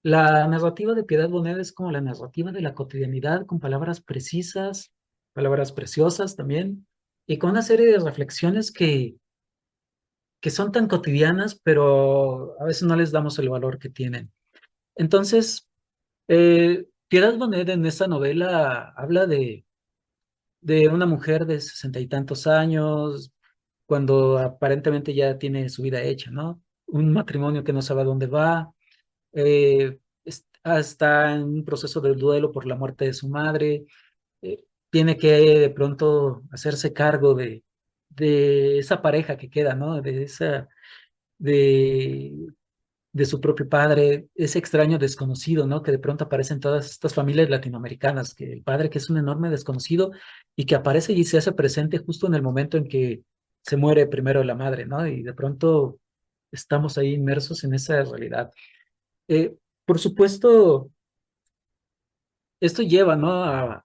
Speaker 1: la narrativa de Piedad Bonet es como la narrativa de la cotidianidad con palabras precisas, palabras preciosas también, y con una serie de reflexiones que son tan cotidianas, pero a veces no les damos el valor que tienen. Entonces, Piedad Bonet en esta novela habla de una mujer de 60 y tantos años, cuando aparentemente ya tiene su vida hecha, ¿no? Un matrimonio que no sabe a dónde va, está en un proceso de duelo por la muerte de su madre, tiene que de pronto hacerse cargo de esa pareja que queda, ¿no? De, de su propio padre, ese extraño desconocido, ¿no? Que de pronto aparece en todas estas familias latinoamericanas, que el padre que es un enorme desconocido y que aparece y se hace presente justo en el momento en que se muere primero la madre, ¿no? Y de pronto estamos ahí inmersos en esa realidad. Por supuesto, esto lleva, ¿no?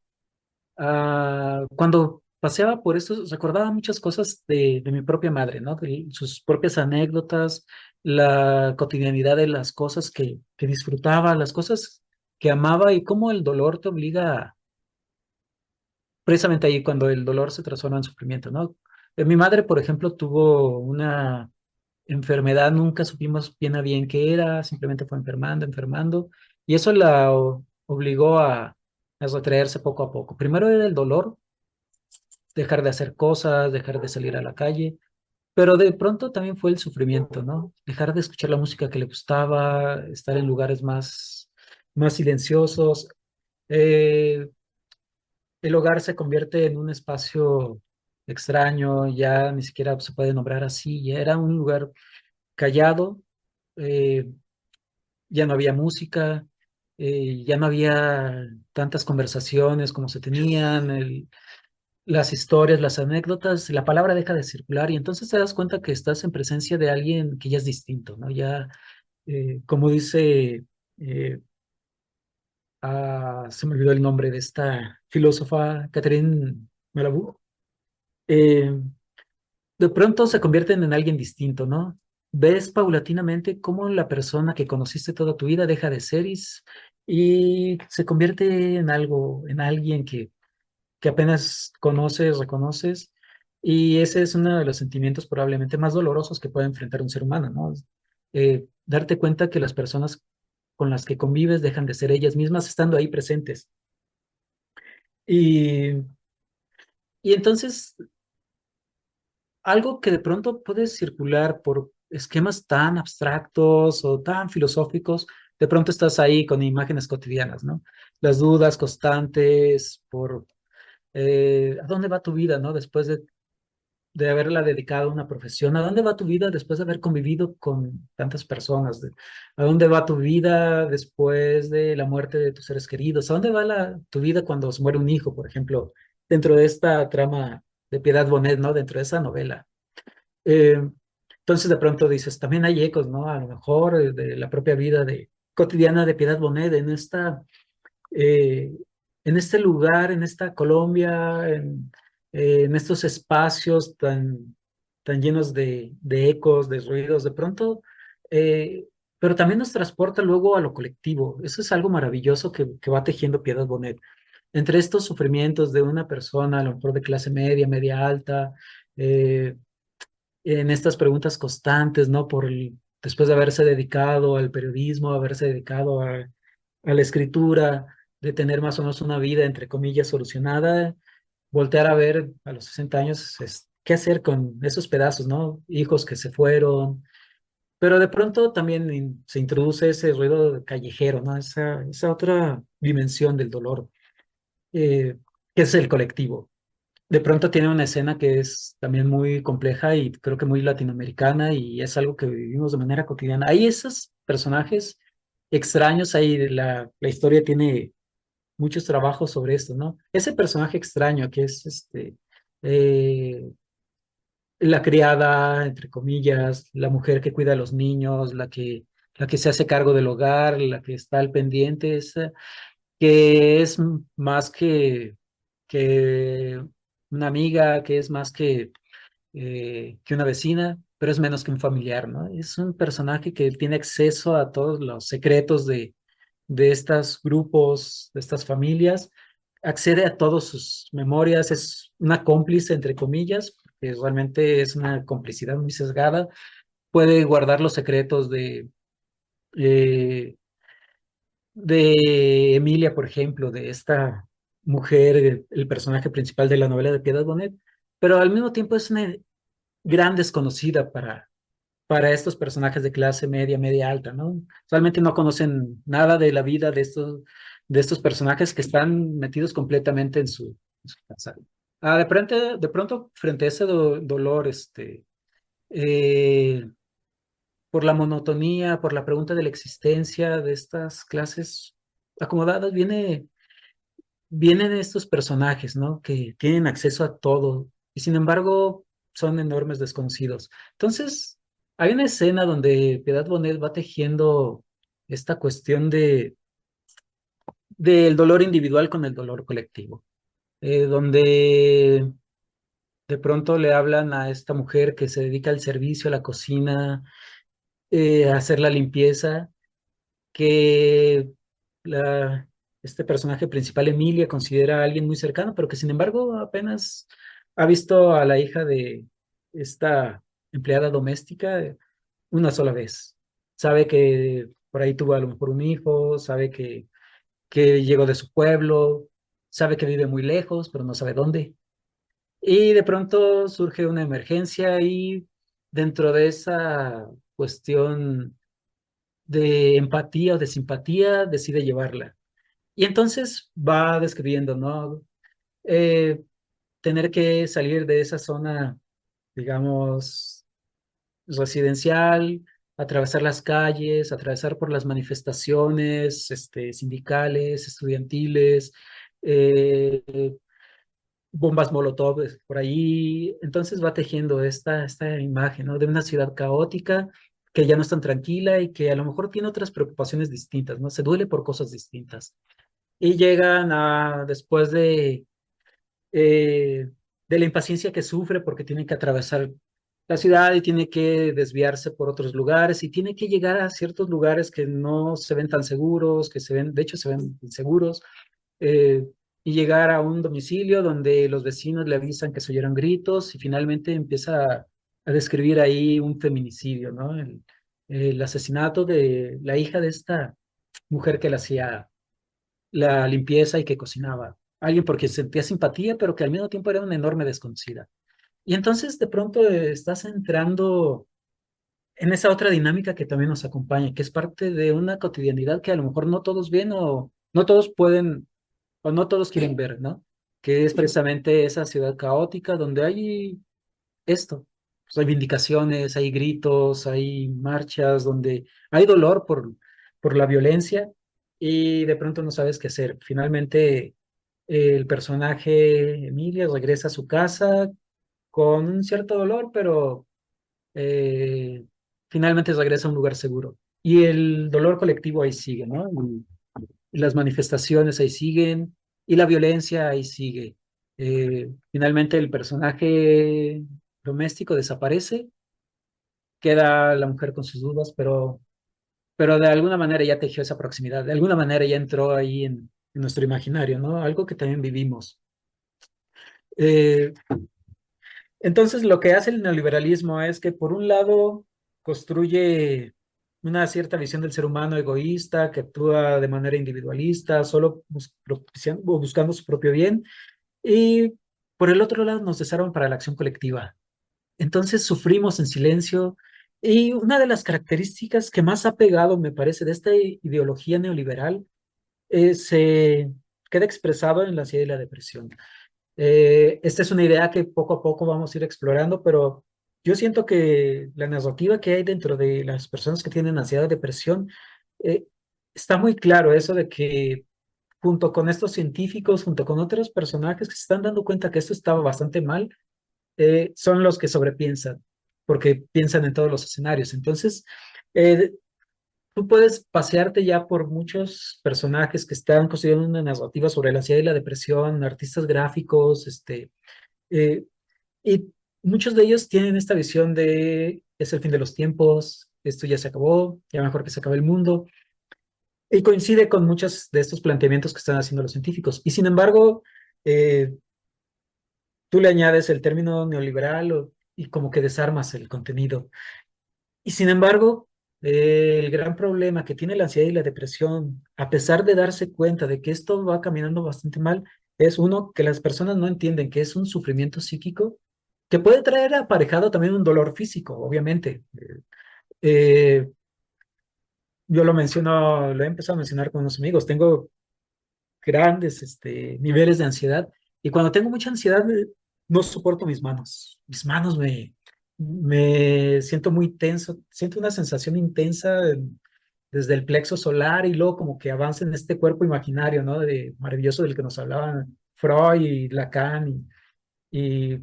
Speaker 1: Cuando paseaba por esto, recordaba muchas cosas de mi propia madre, ¿no? De sus propias anécdotas, la cotidianidad de las cosas que disfrutaba, las cosas que amaba y cómo el dolor te obliga, precisamente ahí cuando el dolor se transforma en sufrimiento, ¿no? Mi madre, por ejemplo, tuvo una enfermedad, nunca supimos bien a bien qué era, simplemente fue enfermando, enfermando, y eso la obligó a retraerse poco a poco. Primero era el dolor, dejar de hacer cosas, dejar de salir a la calle, pero de pronto también fue el sufrimiento, ¿no? Dejar de escuchar la música que le gustaba, estar en lugares más silenciosos. Eh, el hogar se convierte en un espacio extraño, ya ni siquiera se puede nombrar así, ya era un lugar callado, eh, ya no había música, ya no había tantas conversaciones como se tenían, las historias, las anécdotas, la palabra deja de circular y entonces te das cuenta que estás en presencia de alguien que ya es distinto, ¿no? Ya, como dice, eh, se me olvidó el nombre de esta filósofa, Catherine Malabou, eh, de pronto se convierten en alguien distinto, ¿no? Ves paulatinamente cómo la persona que conociste toda tu vida deja de ser y se convierte en algo, en alguien que apenas conoces, reconoces, y ese es uno de los sentimientos probablemente más dolorosos que puede enfrentar un ser humano, ¿no? Darte cuenta que las personas con las que convives dejan de ser ellas mismas estando ahí presentes. Y, y entonces, algo que de pronto puede circular por esquemas tan abstractos o tan filosóficos, de pronto estás ahí con imágenes cotidianas, ¿no? Las dudas constantes por ¿a dónde va tu vida, no? Después de haberla dedicado a una profesión, ¿a dónde va tu vida después de haber convivido con tantas personas? ¿A dónde va tu vida después de la muerte de tus seres queridos? ¿A dónde va tu vida cuando se muere un hijo, por ejemplo, dentro de esta trama de Piedad Bonet, ¿no? Dentro de esa novela. Eh, entonces de pronto dices, también hay ecos, ¿no? A lo mejor de la propia vida cotidiana de Piedad Bonet eh, en este lugar, en esta Colombia, en estos espacios tan llenos de ecos, de ruidos, de pronto, eh, pero también nos transporta luego a lo colectivo. Eso es algo maravilloso que va tejiendo Piedad Bonet. Entre estos sufrimientos de una persona, a lo mejor de clase media, media alta, eh, en estas preguntas constantes, ¿no? Después de haberse dedicado al periodismo, haberse dedicado a la escritura, de tener más o menos una vida, entre comillas, solucionada, voltear a ver a los 60 años qué hacer con esos pedazos, ¿no? Hijos que se fueron, pero de pronto también se introduce ese ruido callejero, ¿no? Esa otra dimensión del dolor, que es el colectivo. De pronto tiene una escena que es también muy compleja y creo que muy latinoamericana y es algo que vivimos de manera cotidiana. Hay esos personajes extraños, ahí la historia tiene muchos trabajos sobre esto, ¿no? Ese personaje extraño que es eh, la criada, entre comillas, la mujer que cuida a los niños, la que se hace cargo del hogar, la que está al pendiente, esa, que es más que una amiga, que es más que una vecina, pero es menos que un familiar, ¿no? Es un personaje que tiene acceso a todos los secretos de estos grupos, de estas familias, accede a todas sus memorias, es una cómplice, entre comillas, porque realmente es una complicidad muy sesgada, puede guardar los secretos eh, de Emilia, por ejemplo, de esta mujer, el personaje principal de la novela de Piedad Bonet, pero al mismo tiempo es una gran desconocida para estos personajes de clase media, media alta, ¿no? Realmente no conocen nada de la vida de estos personajes que están metidos completamente en su casa. De pronto, frente a ese dolor, eh, por la monotonía, por la pregunta de la existencia de estas clases acomodadas, vienen estos personajes, ¿no? Que tienen acceso a todo y sin embargo son enormes desconocidos. Entonces, hay una escena donde Piedad Bonet va tejiendo esta cuestión del dolor individual con el dolor colectivo, donde de pronto le hablan a esta mujer que se dedica al servicio, a la cocina, a hacer la limpieza que la, este personaje principal, Emilia, considera a alguien muy cercano, pero que sin embargo apenas ha visto a la hija de esta empleada doméstica una sola vez. Sabe que por ahí tuvo a lo mejor un hijo, sabe que llegó de su pueblo, sabe que vive muy lejos, pero no sabe dónde. Y de pronto surge una emergencia y dentro de esa cuestión de empatía o de simpatía, decide llevarla. Y entonces va describiendo, ¿no? eh, tener que salir de esa zona, digamos, residencial, atravesar las calles, atravesar por las manifestaciones, sindicales, estudiantiles, eh, bombas Molotov por ahí. Entonces va tejiendo esta imagen, ¿no? De una ciudad caótica que ya no es tan tranquila y que a lo mejor tiene otras preocupaciones distintas, ¿no? Se duele por cosas distintas. Y llegan a, después eh, de la impaciencia que sufre porque tiene que atravesar la ciudad y tiene que desviarse por otros lugares y tiene que llegar a ciertos lugares que no se ven tan seguros, que se ven, de hecho se ven inseguros, eh, y llegar a un domicilio donde los vecinos le avisan que se oyeron gritos y finalmente empieza a describir ahí un feminicidio, ¿no? El asesinato de la hija de esta mujer que le hacía la limpieza y que cocinaba. Alguien porque sentía simpatía, pero que al mismo tiempo era una enorme desconocida. Y entonces de pronto estás entrando en esa otra dinámica que también nos acompaña, que es parte de una cotidianidad que a lo mejor no todos ven o no todos pueden o no todos quieren ver, ¿no? Que es precisamente esa ciudad caótica donde hay esto, pues hay vindicaciones, hay gritos, hay marchas, donde hay dolor por la violencia y de pronto no sabes qué hacer. Finalmente, el personaje Emilia regresa a su casa con un cierto dolor, pero eh, finalmente regresa a un lugar seguro. Y el dolor colectivo ahí sigue, ¿no? Y las manifestaciones ahí siguen, y la violencia ahí sigue. Finalmente el personaje doméstico desaparece, queda la mujer con sus dudas, pero de alguna manera ya tejió esa proximidad, de alguna manera ya entró ahí en nuestro imaginario, ¿no? Algo que también vivimos. Eh, Entonces, lo que hace el neoliberalismo es que, por un lado, construye una cierta visión del ser humano egoísta, que actúa de manera individualista, solo o buscando su propio bien, y por el otro lado nos desarman para la acción colectiva. Entonces, sufrimos en silencio, y una de las características que más ha pegado, me parece, de esta ideología neoliberal, se queda expresado en la ansiedad y la depresión. Esta es una idea que poco a poco vamos a ir explorando, pero yo siento que la narrativa que hay dentro de las personas que tienen ansiedad y depresión, eh, está muy claro eso de que junto con estos científicos, junto con otros personajes que se están dando cuenta que esto estaba bastante mal, son los que sobrepiensan, porque piensan en todos los escenarios. Entonces, eh, tú puedes pasearte ya por muchos personajes que están construyendo una narrativa sobre la ansiedad y la depresión, artistas gráficos, eh, y muchos de ellos tienen esta visión de es el fin de los tiempos, esto ya se acabó, ya mejor que se acabe el mundo, y coincide con muchos de estos planteamientos que están haciendo los científicos. Y sin embargo, eh, tú le añades el término neoliberal y como que desarmas el contenido. Y sin embargo, el gran problema que tiene la ansiedad y la depresión, a pesar de darse cuenta de que esto va caminando bastante mal, es uno, que las personas no entienden que es un sufrimiento psíquico que puede traer aparejado también un dolor físico, obviamente. Eh, yo lo menciono, lo he empezado a mencionar con unos amigos, tengo grandes niveles de ansiedad y cuando tengo mucha ansiedad no soporto mis manos me siento muy tenso, siento una sensación intensa desde el plexo solar y luego como que avanza en este cuerpo imaginario, ¿no? De maravilloso del que nos hablaban Freud y Lacan y,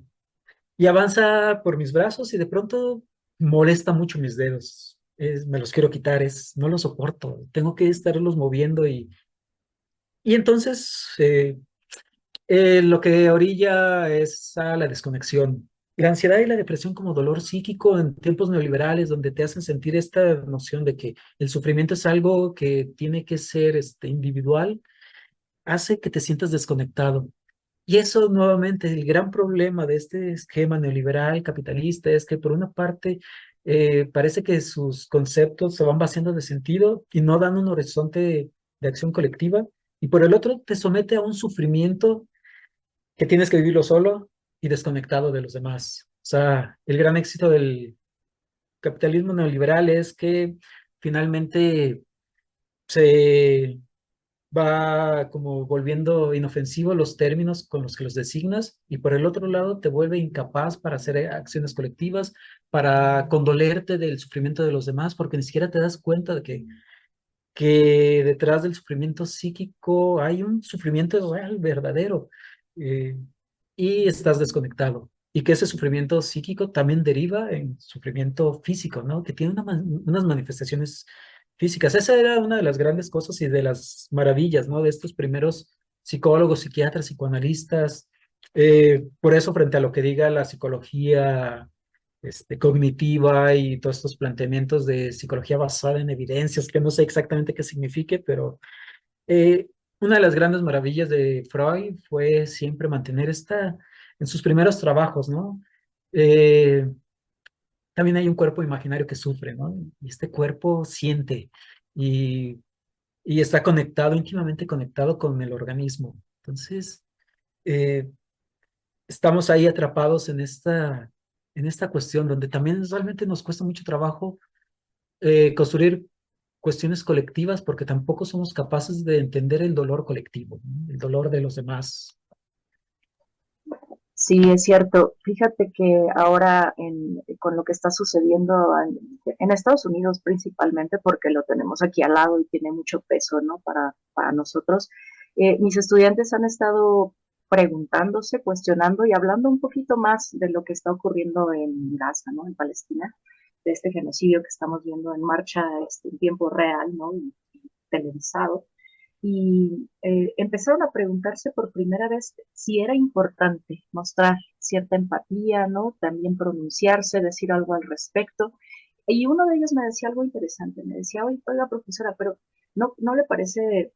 Speaker 1: y avanza por mis brazos y de pronto molesta mucho mis dedos. Me los quiero quitar, no los soporto, tengo que estarlos moviendo y entonces lo que orilla es a la desconexión. La ansiedad y la depresión como dolor psíquico en tiempos neoliberales, donde te hacen sentir esta noción de que el sufrimiento es algo que tiene que ser individual, hace que te sientas desconectado. Y eso nuevamente, el gran problema de este esquema neoliberal capitalista es que por una parte parece que sus conceptos se van vaciando de sentido y no dan un horizonte de acción colectiva, y por el otro te somete a un sufrimiento que tienes que vivirlo solo y desconectado de los demás. O sea, el gran éxito del capitalismo neoliberal es que finalmente se va como volviendo inofensivo los términos con los que los designas y por el otro lado te vuelve incapaz para hacer acciones colectivas, para condolerte del sufrimiento de los demás, porque ni siquiera te das cuenta de que detrás del sufrimiento psíquico hay un sufrimiento real, verdadero, eh, y estás desconectado. Y que ese sufrimiento psíquico también deriva en sufrimiento físico, ¿no? Que tiene unas manifestaciones físicas. Esa era una de las grandes cosas y de las maravillas, ¿no? De estos primeros psicólogos, psiquiatras, psicoanalistas. Por eso, frente a lo que diga la psicología cognitiva y todos estos planteamientos de psicología basada en evidencias, que no sé exactamente qué signifique, pero eh, una de las grandes maravillas de Freud fue siempre mantener en sus primeros trabajos, ¿no? Eh, También hay un cuerpo imaginario que sufre, ¿no? Y este cuerpo siente y, y está conectado, íntimamente conectado con el organismo. Entonces, eh, estamos ahí atrapados en esta cuestión donde también realmente nos cuesta mucho trabajo construir cuestiones colectivas porque tampoco somos capaces de entender el dolor colectivo, ¿no? El dolor de los demás.
Speaker 5: Sí, es cierto. Fíjate que ahora con lo que está sucediendo en Estados Unidos principalmente, porque lo tenemos aquí al lado y tiene mucho peso, ¿no? Para nosotros, mis estudiantes han estado preguntándose, cuestionando y hablando un poquito más de lo que está ocurriendo en Gaza, ¿no? En Palestina, de este genocidio que estamos viendo en marcha en tiempo real, ¿no? Y televisado y empezaron a preguntarse por primera vez si era importante mostrar cierta empatía, ¿no? También pronunciarse, decir algo al respecto. Y uno de ellos me decía algo interesante, me decía, oiga, profesora, pero ¿no le parece,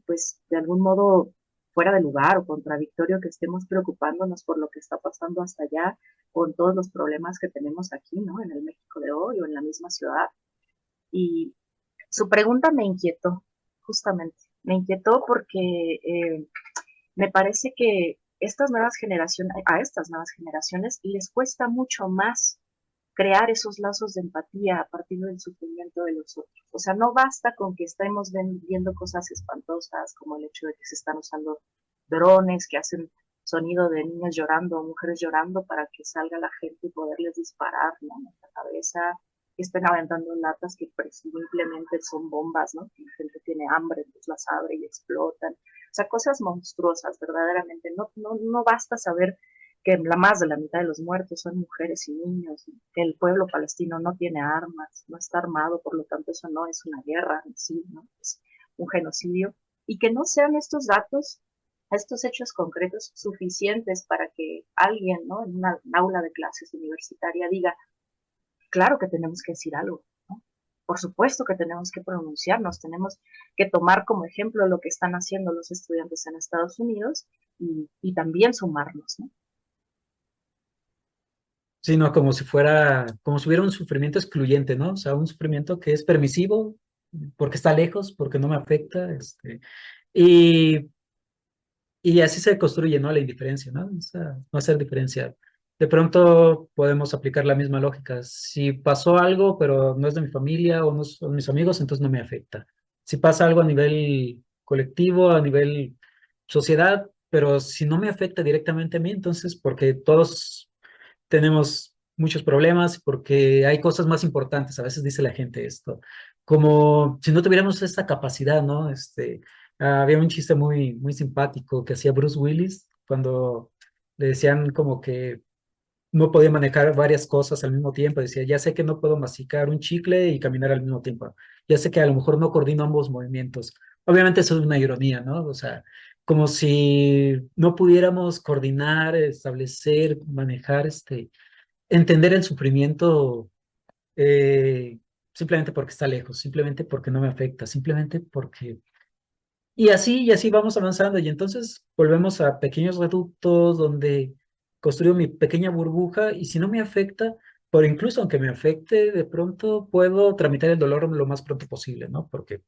Speaker 5: pues, de algún modo fuera de lugar o contradictorio que estemos preocupándonos por lo que está pasando hasta allá con todos los problemas que tenemos aquí, ¿no? En el México de hoy o en la misma ciudad? Y su pregunta me inquietó, justamente. Me inquietó porque me parece que a estas nuevas generaciones les cuesta mucho más crear esos lazos de empatía a partir del sufrimiento de los otros. O sea, no basta con que estemos viendo cosas espantosas como el hecho de que se están usando drones que hacen sonido de niños llorando o mujeres llorando para que salga la gente y poderles disparar, ¿no? En la cabeza, que estén aventando latas que presumiblemente son bombas, ¿no? Que la gente tiene hambre, entonces las abre y explotan. O sea, cosas monstruosas, verdaderamente. No basta saber que más de la mitad de los muertos son mujeres y niños, que el pueblo palestino no tiene armas, no está armado, por lo tanto eso no es una guerra en sí, ¿no? Es un genocidio, y que no sean estos datos, estos hechos concretos suficientes para que alguien, ¿no? En una aula de clases universitaria diga, claro que tenemos que decir algo, ¿no? Por supuesto que tenemos que pronunciarnos, tenemos que tomar como ejemplo lo que están haciendo los estudiantes en Estados Unidos y también sumarnos, ¿no?
Speaker 1: Sino como si fuera, como si hubiera un sufrimiento excluyente, ¿no? O sea, un sufrimiento que es permisivo porque está lejos, porque no me afecta, y, y así se construye, ¿no? La indiferencia, ¿no? O sea, no hacer diferencia. De pronto podemos aplicar la misma lógica. Si pasó algo, pero no es de mi familia o no son mis amigos, entonces no me afecta. Si pasa algo a nivel colectivo, a nivel sociedad, pero si no me afecta directamente a mí, entonces porque todos tenemos muchos problemas porque hay cosas más importantes, a veces dice la gente esto, como si no tuviéramos esta capacidad, ¿no? Había un chiste muy simpático que hacía Bruce Willis cuando le decían como que no podía manejar varias cosas al mismo tiempo, decía, ya sé que no puedo masticar un chicle y caminar al mismo tiempo, ya sé que a lo mejor no coordino ambos movimientos. Obviamente eso es una ironía, ¿no? O sea, como si no pudiéramos coordinar, establecer, manejar entender el sufrimiento eh, simplemente porque está lejos, simplemente porque no me afecta, simplemente porque... y así vamos avanzando y entonces volvemos a pequeños reductos donde construyo mi pequeña burbuja y si no me afecta, pero incluso aunque me afecte, de pronto puedo tramitar el dolor lo más pronto posible, ¿no? Porque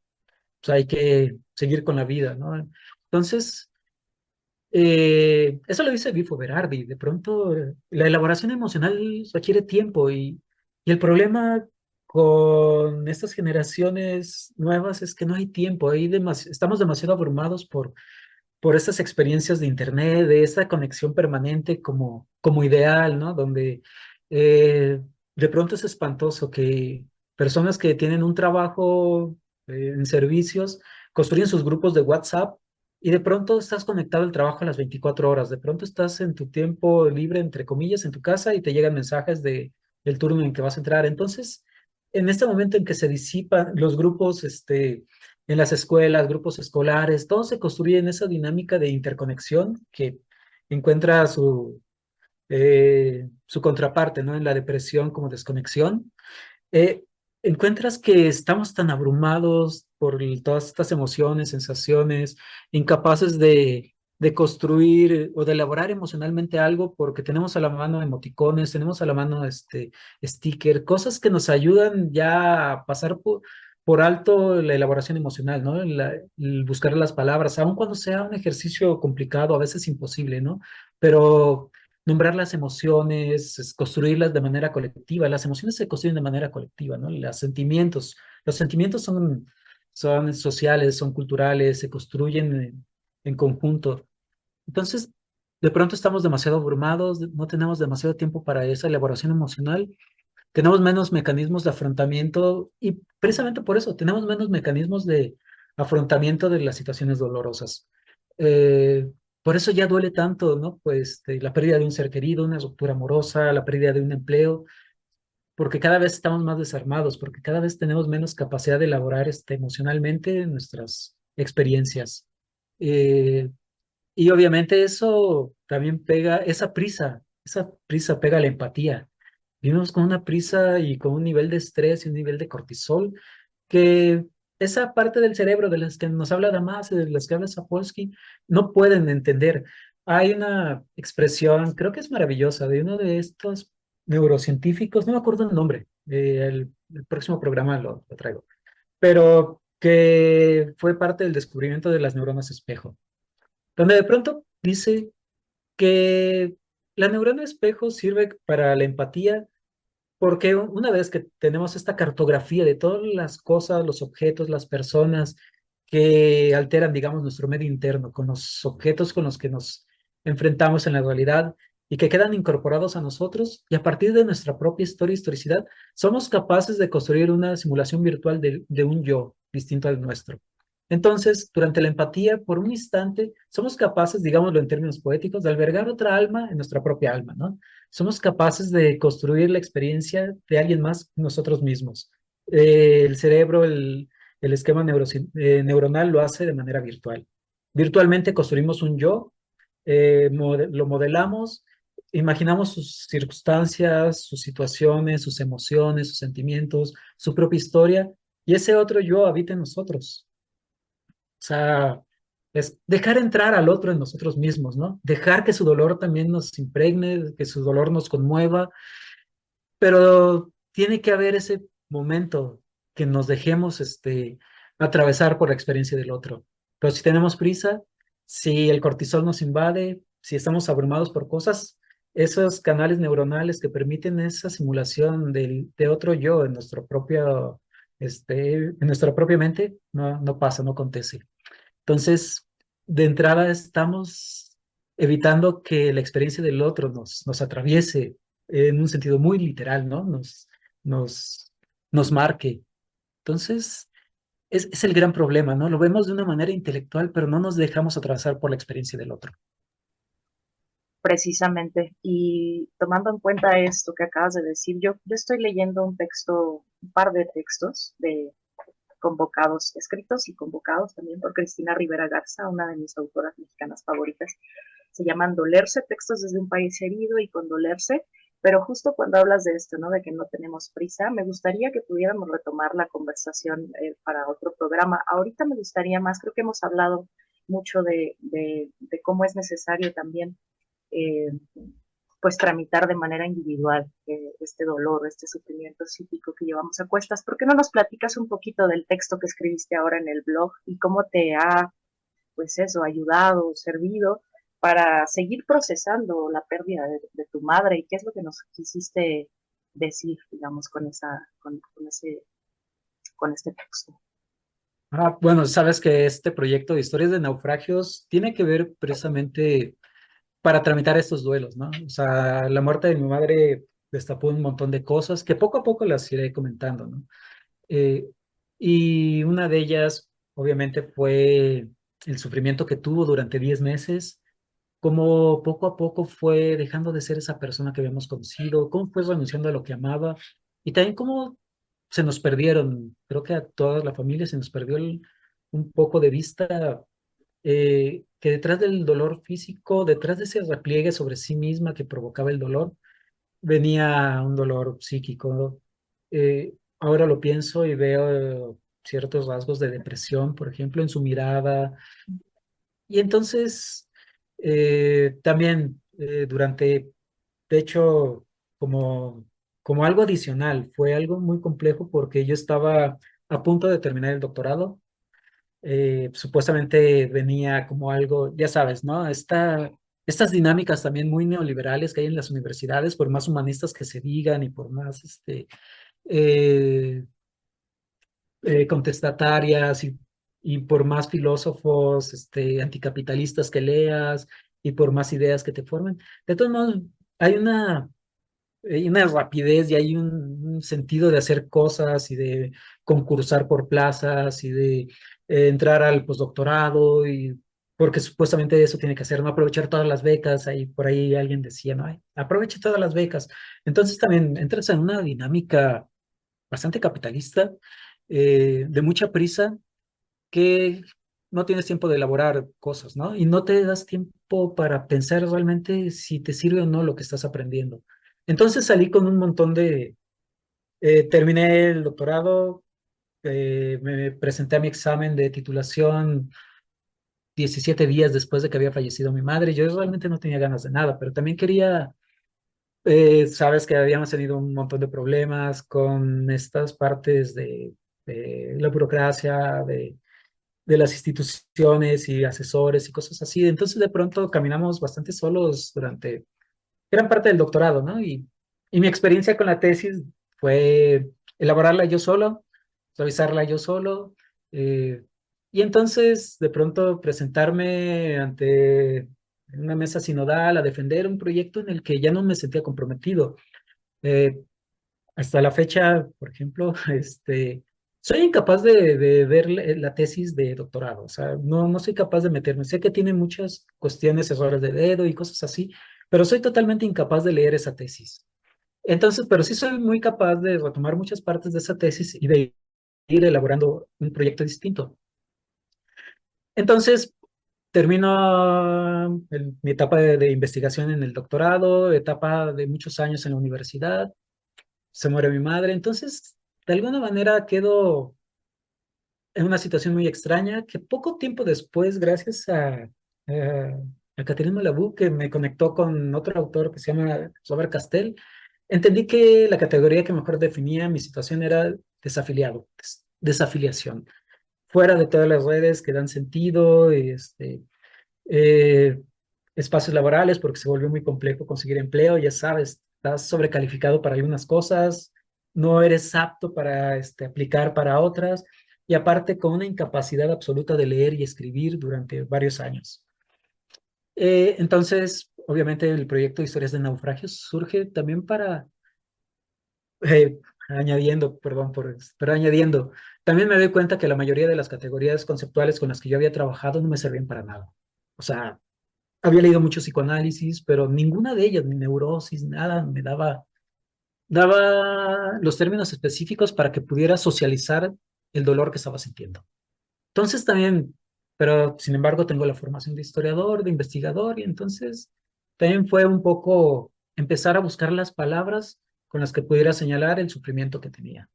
Speaker 1: pues, hay que seguir con la vida, ¿no? Entonces, eso lo dice Bifo Berardi. De pronto, la elaboración emocional requiere tiempo y el problema con estas generaciones nuevas es que no hay tiempo, estamos demasiado abrumados por estas experiencias de internet, de esta conexión permanente como ideal, ¿no? Donde de pronto es espantoso que personas que tienen un trabajo en servicios construyen sus grupos de WhatsApp y de pronto estás conectado al trabajo a las 24 horas, de pronto estás en tu tiempo libre, entre comillas, en tu casa y te llegan mensajes del turno en que vas a entrar. Entonces, en este momento en que se disipan los grupos, en las escuelas, grupos escolares, todo se construye en esa dinámica de interconexión que encuentra su contraparte, ¿no? En la depresión como desconexión. Eh, Encuentras que estamos tan abrumados por todas estas emociones, sensaciones, incapaces de construir o de elaborar emocionalmente algo porque tenemos a la mano emoticones, tenemos a la mano sticker, cosas que nos ayudan ya a pasar por alto la elaboración emocional, ¿no? El buscar las palabras, aun cuando sea un ejercicio complicado, a veces imposible, ¿no? Pero nombrar las emociones, construirlas de manera colectiva. Las emociones se construyen de manera colectiva, ¿no? Los sentimientos son sociales, son culturales, se construyen en conjunto. Entonces, de pronto estamos demasiado abrumados, no tenemos demasiado tiempo para esa elaboración emocional, tenemos menos mecanismos de afrontamiento y precisamente por eso tenemos menos mecanismos de afrontamiento de las situaciones dolorosas. Eh, por eso ya duele tanto, ¿no? Pues la pérdida de un ser querido, una ruptura amorosa, la pérdida de un empleo, porque cada vez estamos más desarmados, porque cada vez tenemos menos capacidad de elaborar emocionalmente nuestras experiencias. Eh, y obviamente eso también pega, esa prisa pega la empatía. Vivimos con una prisa y con un nivel de estrés y un nivel de cortisol que esa parte del cerebro de las que nos habla Damas y de las que habla Sapolsky no pueden entender. Hay una expresión, creo que es maravillosa, de uno de estos neurocientíficos, no me acuerdo el nombre, el próximo programa lo traigo, pero que fue parte del descubrimiento de las neuronas espejo, donde de pronto dice que la neurona espejo sirve para la empatía porque una vez que tenemos esta cartografía de todas las cosas, los objetos, las personas que alteran, digamos, nuestro medio interno, con los objetos con los que nos enfrentamos en la realidad y que quedan incorporados a nosotros, y a partir de nuestra propia historia y historicidad, somos capaces de construir una simulación virtual de un yo distinto al nuestro. Entonces, durante la empatía, por un instante, somos capaces, digámoslo en términos poéticos, de albergar otra alma en nuestra propia alma, ¿no? Somos capaces de construir la experiencia de alguien más que nosotros mismos. El cerebro, el esquema neuronal lo hace de manera virtual. Virtualmente construimos un yo, lo modelamos, imaginamos sus circunstancias, sus situaciones, sus emociones, sus sentimientos, su propia historia, y ese otro yo habita en nosotros. O sea, es dejar entrar al otro en nosotros mismos, ¿no? Dejar que su dolor también nos impregne, que su dolor nos conmueva, pero tiene que haber ese momento que nos dejemos atravesar por la experiencia del otro. Pero si tenemos prisa, si el cortisol nos invade, si estamos abrumados por cosas, esos canales neuronales que permiten esa simulación de otro yo en nuestra propia mente, no pasa, no acontece. Entonces, de entrada estamos evitando que la experiencia del otro nos atraviese en un sentido muy literal, ¿no? Nos, nos marque. Entonces, es el gran problema, ¿no? Lo vemos de una manera intelectual, pero no nos dejamos atravesar por la experiencia del otro.
Speaker 5: Precisamente. Y tomando en cuenta esto que acabas de decir, yo estoy leyendo un par de textos de convocados, escritos y convocados también por Cristina Rivera Garza, una de mis autoras mexicanas favoritas. Se llaman Dolerse, textos desde un país herido y condolerse, pero justo cuando hablas de esto, ¿no? De que no tenemos prisa, me gustaría que pudiéramos retomar la conversación para otro programa. Ahorita me gustaría más, creo que hemos hablado mucho de cómo es necesario también eh, pues tramitar de manera individual este dolor, este sufrimiento psíquico que llevamos a cuestas. ¿Por qué no nos platicas un poquito del texto que escribiste ahora en el blog y cómo te ha, pues eso, ayudado, servido para seguir procesando la pérdida de tu madre y qué es lo que nos quisiste decir, digamos, con este texto.
Speaker 1: Bueno, sabes que este proyecto de historias de naufragios tiene que ver precisamente para tramitar estos duelos, ¿no? O sea, la muerte de mi madre destapó un montón de cosas que poco a poco las iré comentando, ¿no? Eh, y una de ellas, obviamente, fue el sufrimiento que tuvo durante 10 meses, cómo poco a poco fue dejando de ser esa persona que habíamos conocido, cómo fue renunciando a lo que amaba, y también cómo se nos perdieron, creo que a toda la familia se nos perdió un poco de vista que detrás del dolor físico, detrás de ese repliegue sobre sí misma que provocaba el dolor, venía un dolor psíquico, ¿no? Ahora lo pienso y veo ciertos rasgos de depresión, por ejemplo, en su mirada. Y entonces, también durante, de hecho, como, como algo adicional, fue algo muy complejo porque yo estaba a punto de terminar el doctorado. Supuestamente venía como algo, ya sabes, ¿no? Estas dinámicas también muy neoliberales que hay en las universidades, por más humanistas que se digan y por más eh, contestatarias y por más filósofos anticapitalistas que leas y por más ideas que te formen. De todos modos, hay una rapidez y hay un sentido de hacer cosas y de concursar por plazas y de entrar al postdoctorado y porque supuestamente eso tiene que hacer, no aprovechar todas las becas, ahí por ahí alguien decía, no, ay, aproveche todas las becas. Entonces también entras en una dinámica bastante capitalista, de mucha prisa, que no tienes tiempo de elaborar cosas, ¿no? Y no te das tiempo para pensar realmente si te sirve o no lo que estás aprendiendo. Entonces salí con un montón terminé el doctorado, me presenté a mi examen de titulación 17 días después de que había fallecido mi madre. Yo realmente no tenía ganas de nada, pero también quería, sabes que habíamos tenido un montón de problemas con estas partes de la burocracia, de las instituciones y asesores y cosas así. Entonces de pronto caminamos bastante solos durante gran parte del doctorado, ¿no? Y mi experiencia con la tesis fue elaborarla yo solo, revisarla yo solo, eh, y entonces de pronto presentarme ante una mesa sinodal a defender un proyecto en el que ya no me sentía comprometido. Eh, Hasta la fecha, por ejemplo, soy incapaz de ver la tesis de doctorado, o sea, no soy capaz de meterme. Sé que tiene muchas cuestiones, errores de dedo y cosas así, pero soy totalmente incapaz de leer esa tesis. Entonces, pero sí soy muy capaz de retomar muchas partes de esa tesis y de ir elaborando un proyecto distinto. Entonces, termino mi etapa de investigación en el doctorado, etapa de muchos años en la universidad, se muere mi madre, entonces de alguna manera quedo en una situación muy extraña que poco tiempo después, gracias a Catherine Malabou, que me conectó con otro autor que se llama Robert Castell, entendí que la categoría que mejor definía mi situación era desafiliado, desafiliación, fuera de todas las redes que dan sentido, eh, espacios laborales, porque se volvió muy complejo conseguir empleo, ya sabes, estás sobrecalificado para algunas cosas, no eres apto para aplicar para otras, y aparte con una incapacidad absoluta de leer y escribir durante varios años. Entonces, obviamente el proyecto de Historias de Naufragios surge también para, añadiendo, perdón, pero añadiendo, también me doy cuenta que la mayoría de las categorías conceptuales con las que yo había trabajado no me servían para nada. O sea, había leído mucho psicoanálisis, pero ninguna de ellas, ni neurosis, nada, daba los términos específicos para que pudiera socializar el dolor que estaba sintiendo. Entonces también, pero sin embargo tengo la formación de historiador, de investigador, y entonces también fue un poco empezar a buscar las palabras con las que pudiera señalar el sufrimiento que tenía.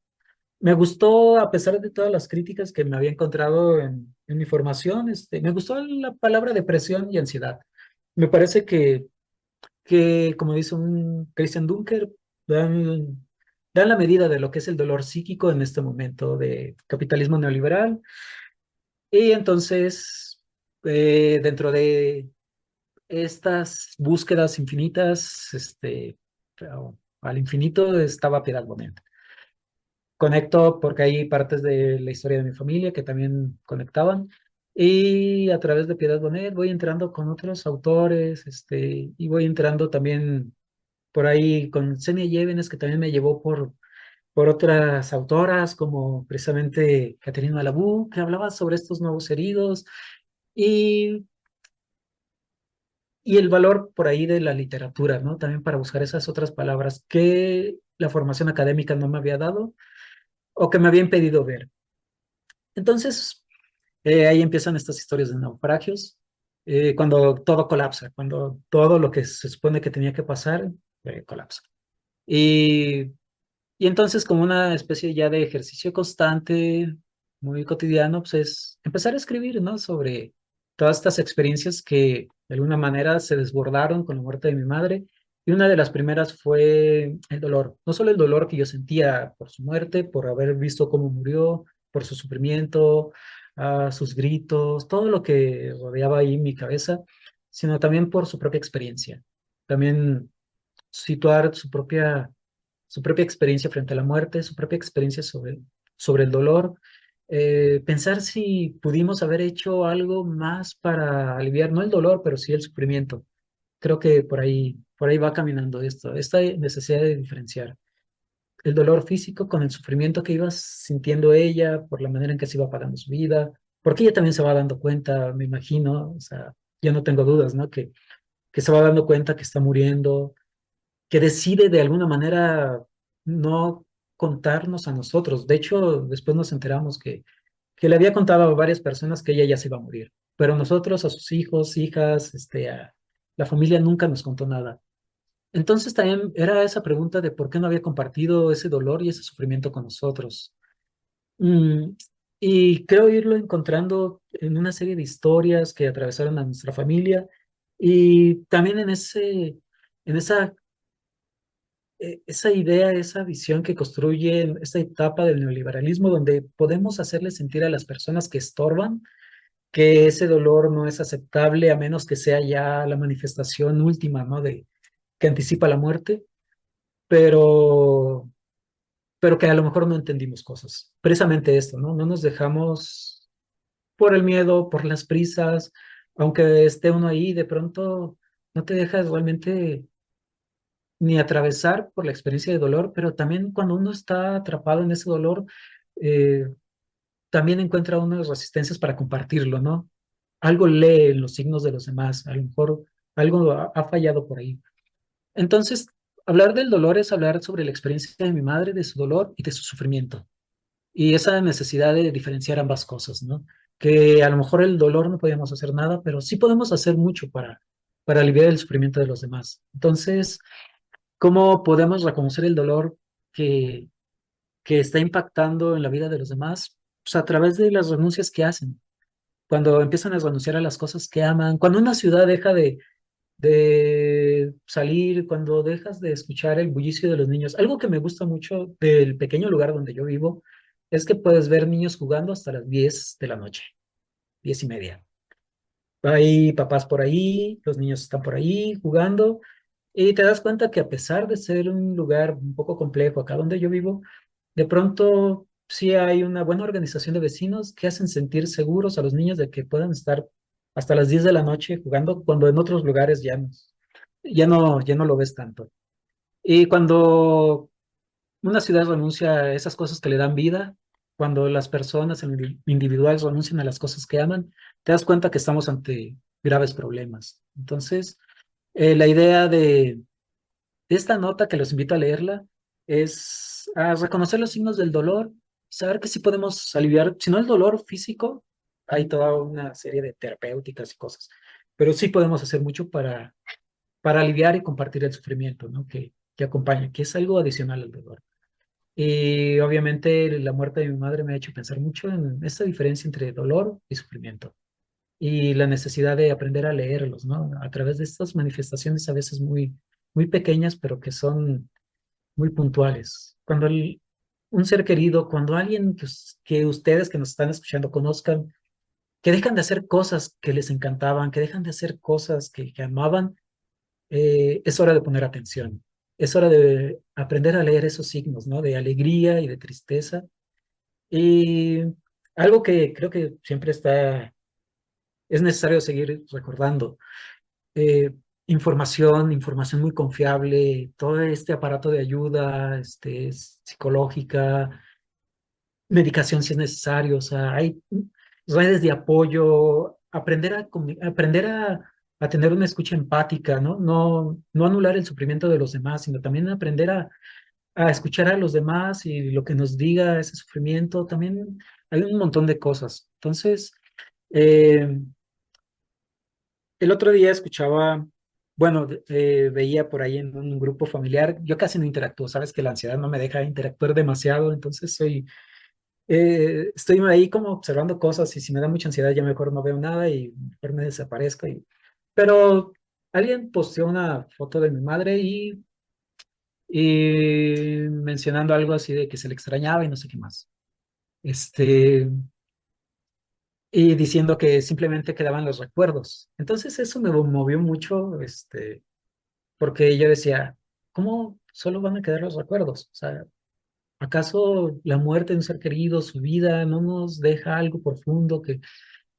Speaker 1: Me gustó, a pesar de todas las críticas que me había encontrado en mi formación, me gustó la palabra depresión y ansiedad. Me parece que como dice un Christian Dunker, dan la medida de lo que es el dolor psíquico en este momento de capitalismo neoliberal. Y entonces, dentro de estas búsquedas infinitas, al infinito, estaba Piedad Bonet. Conecto porque hay partes de la historia de mi familia que también conectaban. Y a través de Piedad Bonet voy entrando con otros autores, y voy entrando también por ahí con Xenia Llévenes, que también me llevó por otras autoras, como precisamente Catherine Malabou, que hablaba sobre estos nuevos heridos, y, y el valor por ahí de la literatura, ¿no? También para buscar esas otras palabras que la formación académica no me había dado o que me había impedido ver. Entonces, ahí empiezan estas historias de naufragios, cuando todo colapsa, cuando todo lo que se supone que tenía que pasar, colapsa. Y Y entonces, como una especie ya de ejercicio constante, muy cotidiano, pues es empezar a escribir, ¿no? Sobre todas estas experiencias que de alguna manera se desbordaron con la muerte de mi madre. Y una de las primeras fue el dolor. No solo el dolor que yo sentía por su muerte, por haber visto cómo murió, por su sufrimiento, sus gritos, todo lo que rodeaba ahí mi cabeza, sino también por su propia experiencia. También situar su propia experiencia frente a la muerte, su propia experiencia sobre el dolor, pensar si pudimos haber hecho algo más para aliviar, no el dolor, pero sí el sufrimiento. Creo que por ahí va caminando esto, esta necesidad de diferenciar el dolor físico con el sufrimiento que iba sintiendo ella por la manera en que se iba pagando su vida, porque ella también se va dando cuenta, me imagino, o sea, yo no tengo dudas, ¿no? Que se va dando cuenta que está muriendo, que decide de alguna manera no contarnos a nosotros. De hecho, después nos enteramos que le había contado a varias personas que ella ya se iba a morir, pero nosotros, a sus hijos, hijas, a la familia nunca nos contó nada. Entonces también era esa pregunta de por qué no había compartido ese dolor y ese sufrimiento con nosotros. Mm, y creo irlo encontrando en una serie de historias que atravesaron a nuestra familia y también en esa idea, esa visión que construye esta etapa del neoliberalismo, donde podemos hacerle sentir a las personas que estorban que ese dolor no es aceptable a menos que sea ya la manifestación última, ¿no? Que anticipa la muerte, pero, pero que a lo mejor no entendimos cosas. Precisamente esto, ¿no? No nos dejamos por el miedo, por las prisas, aunque esté uno ahí, de pronto no te dejas realmente ni atravesar por la experiencia de dolor, pero también cuando uno está atrapado en ese dolor, eh, también encuentra unas resistencias para compartirlo, ¿no? Algo lee en los signos de los demás, a lo mejor algo ha fallado por ahí. Entonces, hablar del dolor es hablar sobre la experiencia de mi madre, de su dolor y de su sufrimiento. Y esa necesidad de diferenciar ambas cosas, ¿no? Que a lo mejor el dolor no podíamos hacer nada, pero sí podemos hacer mucho para aliviar el sufrimiento de los demás. Entonces, ¿cómo podemos reconocer el dolor que, que está impactando en la vida de los demás? Pues a través de las renuncias que hacen. Cuando empiezan a renunciar a las cosas que aman, cuando una ciudad deja de salir, cuando dejas de escuchar el bullicio de los niños. Algo que me gusta mucho del pequeño lugar donde yo vivo es que puedes ver niños jugando hasta las 10 de la noche, 10:30. Hay papás por ahí, los niños están por ahí jugando y te das cuenta que a pesar de ser un lugar un poco complejo acá donde yo vivo, de pronto sí hay una buena organización de vecinos que hacen sentir seguros a los niños de que puedan estar hasta las 10 de la noche jugando cuando en otros lugares ya no lo ves tanto. Y cuando una ciudad renuncia a esas cosas que le dan vida, cuando las personas individuales renuncian a las cosas que aman, te das cuenta que estamos ante graves problemas. Entonces, la idea de esta nota, que los invito a leerla, es a reconocer los signos del dolor, saber que sí podemos aliviar, si no el dolor físico, hay toda una serie de terapéuticas y cosas, pero sí podemos hacer mucho para aliviar y compartir el sufrimiento, ¿no? Que acompaña, que es algo adicional al dolor. Y obviamente la muerte de mi madre me ha hecho pensar mucho en esta diferencia entre dolor y sufrimiento y la necesidad de aprender a leerlos, ¿no? A través de estas manifestaciones a veces muy pequeñas, pero que son muy puntuales. Cuando un ser querido, cuando alguien que ustedes que nos están escuchando conozcan, que dejan de hacer cosas que les encantaban, que dejan de hacer cosas que amaban, es hora de poner atención. es hora de aprender a leer esos signos, ¿no? De alegría y de tristeza. Y algo que creo que siempre es necesario seguir recordando. eh, información muy confiable, todo este aparato de ayuda, psicológica, medicación si es necesario, o sea, hay redes de apoyo, aprender a tener una escucha empática, ¿no? No anular el sufrimiento de los demás, sino también aprender a escuchar a los demás y lo que nos diga ese sufrimiento, también hay un montón de cosas. Entonces, eh, el otro día escuchaba, bueno, veía por ahí en un grupo familiar, yo casi no interactúo, sabes que la ansiedad no me deja interactuar demasiado, entonces estoy ahí como observando cosas y si me da mucha ansiedad ya mejor no veo nada y mejor me desaparezco. Pero alguien posteó una foto de mi madre y mencionando algo así de que se le extrañaba y no sé qué más. Este, y diciendo que simplemente quedaban los recuerdos. Entonces eso me movió mucho, porque yo decía, ¿cómo solo van a quedar los recuerdos? O sea, ¿acaso la muerte de un ser querido, su vida, no nos deja algo profundo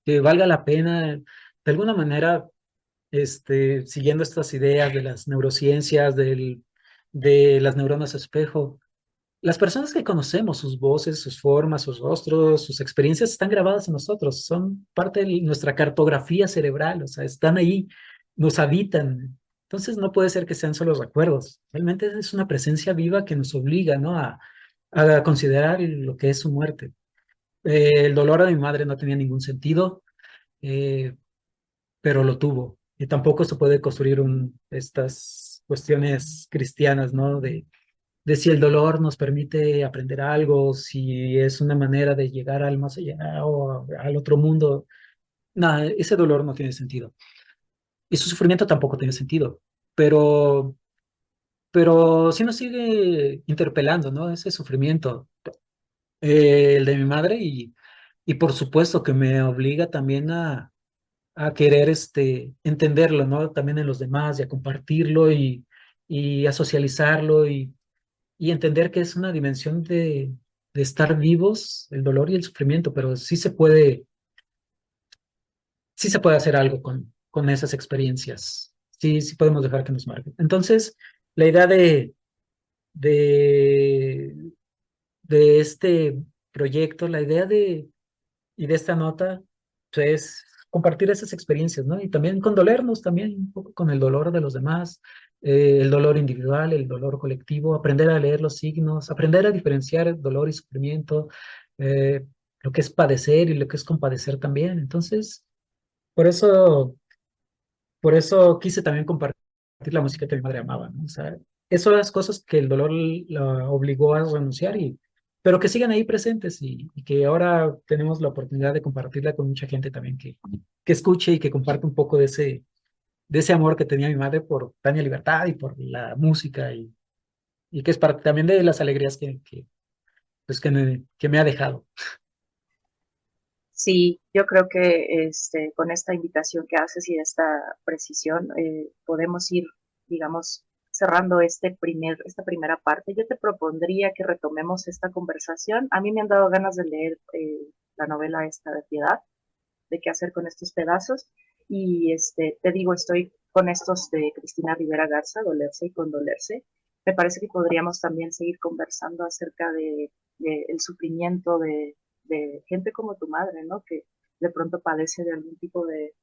Speaker 1: que valga la pena? De alguna manera, siguiendo estas ideas de las neurociencias, de las neuronas espejo, las personas que conocemos, sus voces, sus formas, sus rostros, sus experiencias están grabadas en nosotros, son parte de nuestra cartografía cerebral, o sea, están ahí, nos habitan. Entonces no puede ser que sean solo recuerdos, realmente es una presencia viva que nos obliga, ¿no? A considerar lo que es su muerte. El dolor de mi madre no tenía ningún sentido, eh, pero lo tuvo. Y tampoco se puede construir estas cuestiones cristianas, ¿no? De si el dolor nos permite aprender algo, si es una manera de llegar al más allá o al otro mundo. Nada, ese dolor no tiene sentido. Y su sufrimiento tampoco tiene sentido. Pero, pero sí nos sigue interpelando, ¿no? Ese sufrimiento, el de mi madre, y por supuesto que me obliga también a querer entenderlo, ¿no? También en los demás y a compartirlo y a socializarlo y entender que es una dimensión de estar vivos, el dolor y el sufrimiento, pero sí se puede hacer algo con esas experiencias. Sí, sí podemos dejar que nos marquen. Entonces, la idea de, de este proyecto, la idea y de esta nota, pues compartir esas experiencias, ¿no? Y también condolernos también un poco con el dolor de los demás, el dolor individual, el dolor colectivo, aprender a leer los signos, aprender a diferenciar dolor y sufrimiento, eh, lo que es padecer y lo que es compadecer también. Entonces, por eso por eso quise también compartir la música que mi madre amaba, ¿no? O sea, esas son las cosas que el dolor la obligó a renunciar, pero que sigan ahí presentes y que ahora tenemos la oportunidad de compartirla con mucha gente también que escuche y que comparte un poco de ese amor que tenía mi madre por Tania Libertad y por la música y que es parte también de las alegrías pues que me ha dejado.
Speaker 5: Sí, yo creo que con esta invitación que haces y esta precisión podemos ir, digamos, cerrando esta primera parte. Yo te propondría que retomemos esta conversación. A mí me han dado ganas de leer la novela esta de Piedad, de qué hacer con estos pedazos. Y te digo, estoy con estos de Cristina Rivera Garza, Dolerse y Condolerse. Me parece que podríamos también seguir conversando acerca de el sufrimiento de gente como tu madre, ¿no? Que de pronto padece de algún tipo de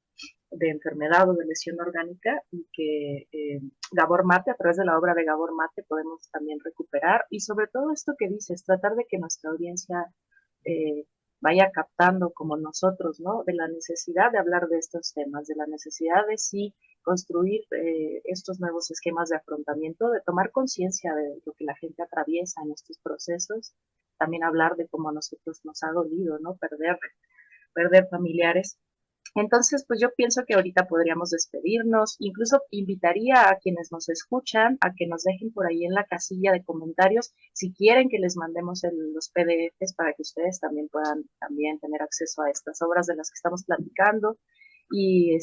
Speaker 5: enfermedad o de lesión orgánica y que Gabor Mate, a través de la obra de Gabor Mate, podemos también recuperar. Y sobre todo esto que dices, tratar de que nuestra audiencia eh, vaya captando como nosotros, ¿no? De la necesidad de hablar de estos temas, de la necesidad de sí construir estos nuevos esquemas de afrontamiento, de tomar conciencia de lo que la gente atraviesa en estos procesos, también hablar de cómo a nosotros nos ha dolido, ¿no? Perder familiares. Entonces, pues yo pienso que ahorita podríamos despedirnos, incluso invitaría a quienes nos escuchan a que nos dejen por ahí en la casilla de comentarios si quieren que les mandemos los PDFs para que ustedes también puedan también tener acceso a estas obras de las que estamos platicando y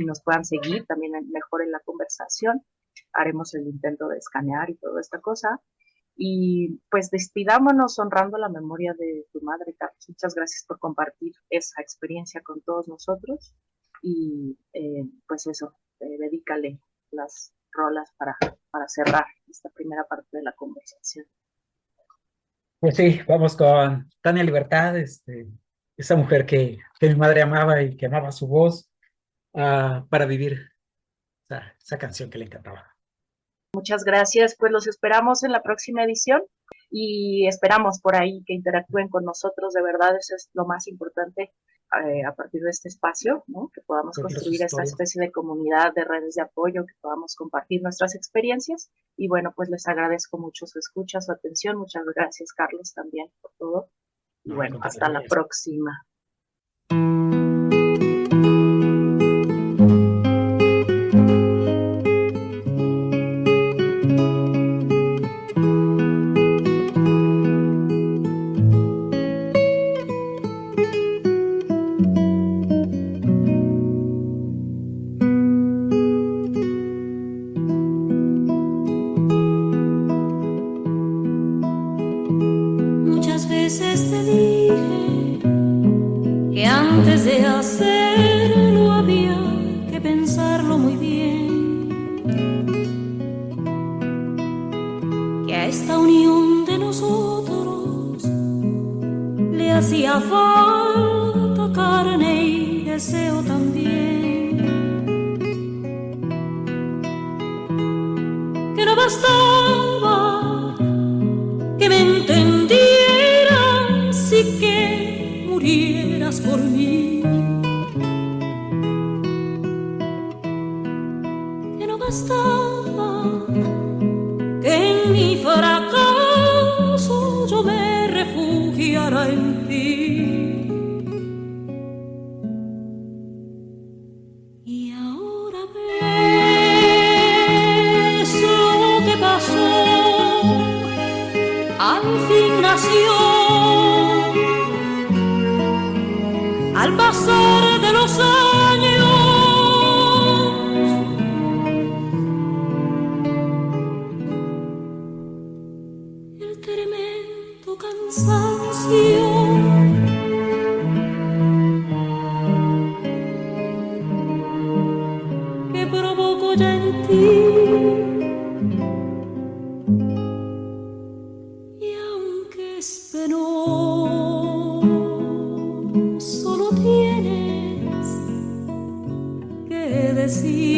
Speaker 5: nos puedan seguir también mejor en la conversación. haremos el intento de escanear y toda esta cosa. Y pues despidámonos honrando la memoria de tu madre, Carlos. Muchas gracias por compartir esa experiencia con todos nosotros. Y pues eso, dedícale las rolas para cerrar esta primera parte de la conversación.
Speaker 1: Pues sí, vamos con Tania Libertad, esa mujer que mi madre amaba y que amaba su voz, para vivir esa canción que le encantaba.
Speaker 5: Muchas gracias, pues los esperamos en la próxima edición y esperamos por ahí que interactúen con nosotros, de verdad eso es lo más importante a partir de este espacio, ¿no? Que podamos construir esta especie de comunidad, de redes de apoyo, que podamos compartir nuestras experiencias y bueno, pues les agradezco mucho su escucha, su atención, muchas gracias Carlos también por todo y bueno, hasta la próxima.
Speaker 4: De hacerlo había que pensarlo muy bien, que a esta unión de nosotros le hacía falta carne y deseo también, que no bastaba que me entendieras y que murieras por mí. Bastaba que en mi fracaso yo me refugiara en ti. Y ahora ves lo que pasó, al fin nació, al pasar de los años. Que provoco ya en ti, y aunque es penoso, lo tienes que decir.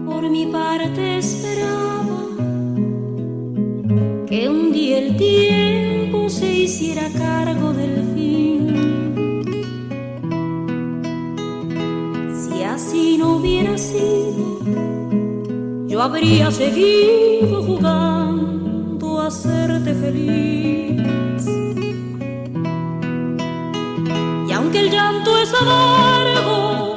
Speaker 4: Por mi parte esperaba que un día el tiempo se hiciera cargo del fin. Si así no hubiera sido, yo habría seguido jugando a hacerte feliz. Y aunque el llanto es amargo,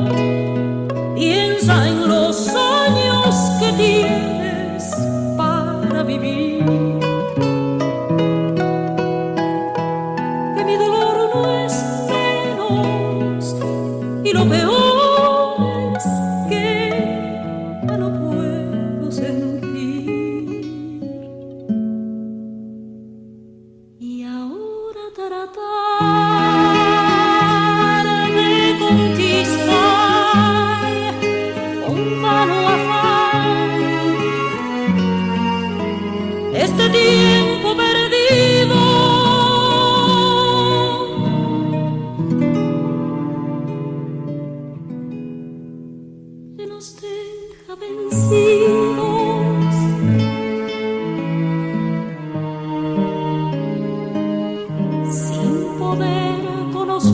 Speaker 4: piensa en los años que tienes para vivir. Que mi dolor no es menos y lo peor es que ya no puedo sentir. Y ahora tratar de conquistar con vano afán este tiempo perdido que nos deja vencidos, sin poder conocer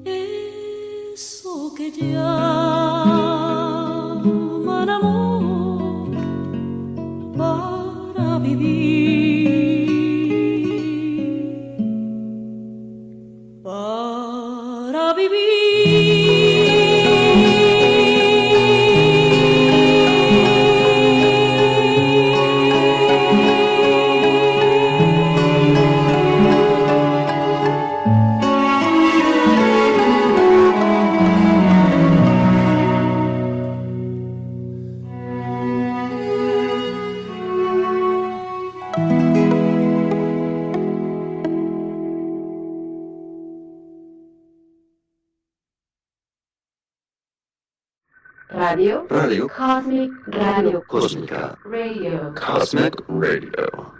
Speaker 4: eso que ya
Speaker 6: Radio.
Speaker 2: Radio.
Speaker 6: Cosmic Radio.
Speaker 2: Cósmica.
Speaker 6: Radio.
Speaker 2: Cosmic Radio.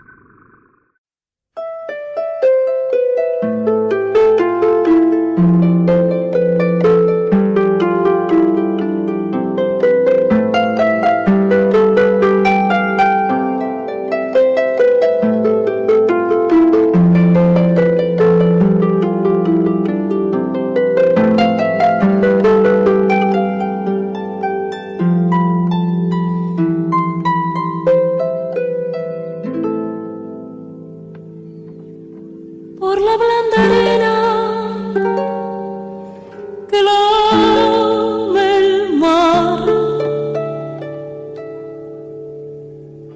Speaker 4: Por la blanda arena que lame el mar,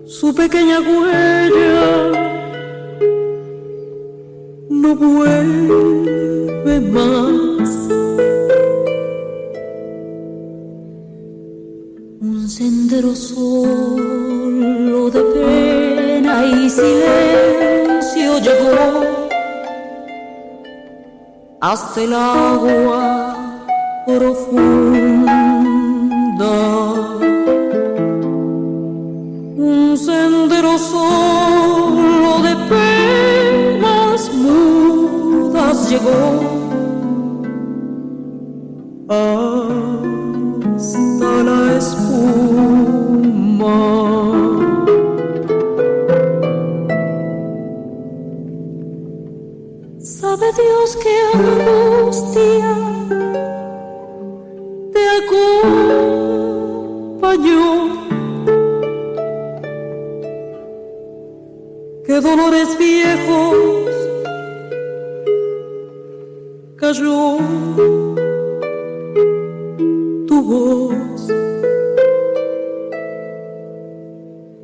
Speaker 4: su pequeña huella no vuelve más. Un sendero solo de pena y silencio llegó hasta el agua profunda. Un sendero solo de penas mudas llegó hasta la espuma. Sabe Dios qué angustia te acompañó, qué dolores viejos cayó tu voz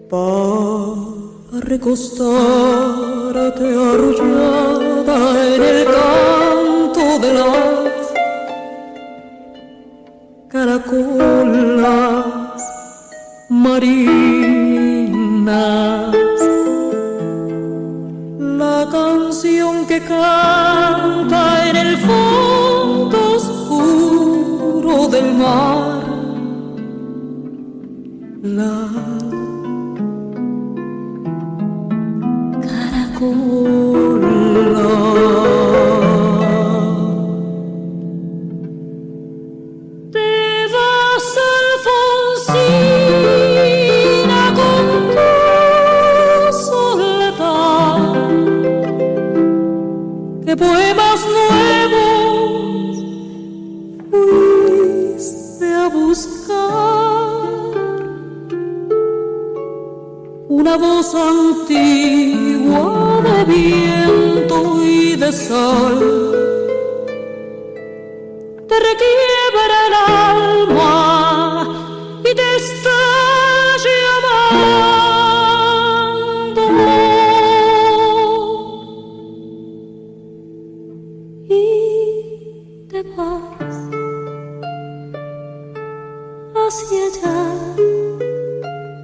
Speaker 4: para recostarte arrullada en el canto de las caracolas marinas. La canción que canta en el fondo oscuro del mar, la caracola. Te vas, Alfonsina, con tu soledad, que poemas nuevos fuiste a buscar. Una voz antigua de viento y de sal te requiebra el alma y te está llamando. Y te vas hacia allá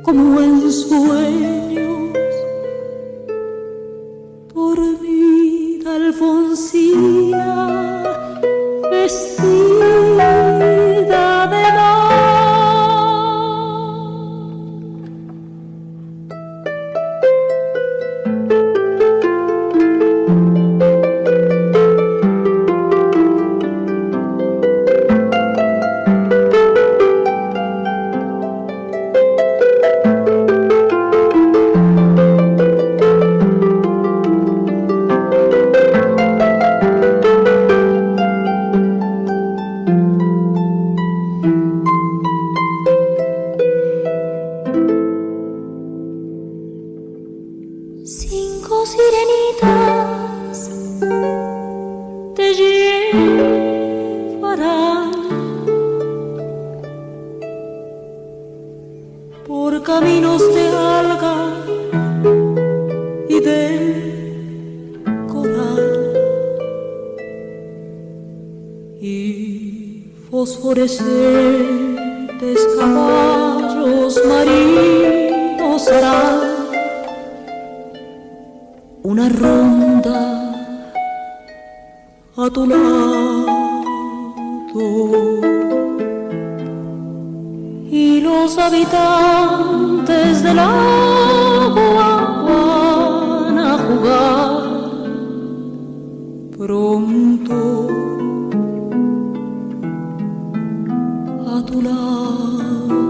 Speaker 4: como en sueños, dormida Alfonsina, vestida de mar. Cinco sirenitas te llevarán por caminos de alga y de coral, y fosforescentes caballos marinos harán una ronda a tu lado. los habitantes del agua van a jugar pronto a tu lado.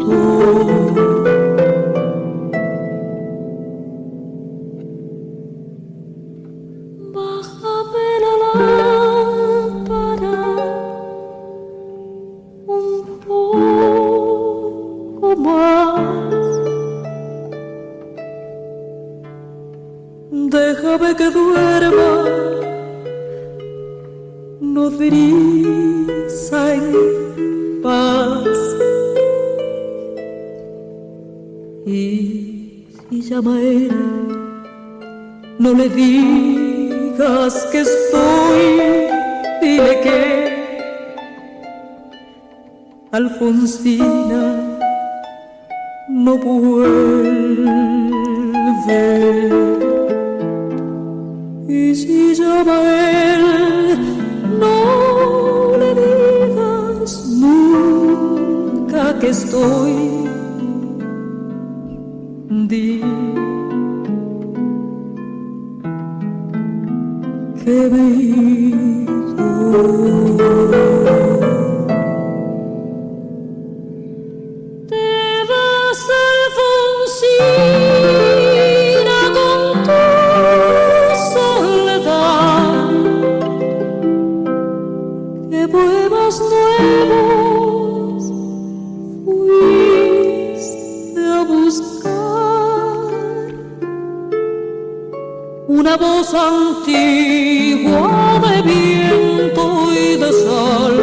Speaker 4: Bájame la lámpara un poco más. Déjame que duerma, nodriza en paz. Y si llama él, no le digas que estoy, dile que Alfonsina no vuelve. Y si llama él, no le digas nunca que estoy, di que me he ido. Te vas, Alfonsina, con tu soledad. Que poemas nuevos fuiste a buscar. Una voz antigua de viento y de sal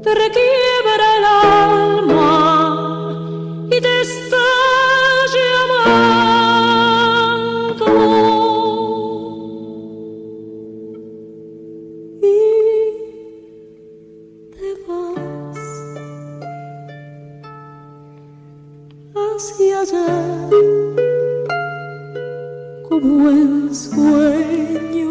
Speaker 4: te requiebra el alma y te está llamando. Y te vas hacia allá como el sueño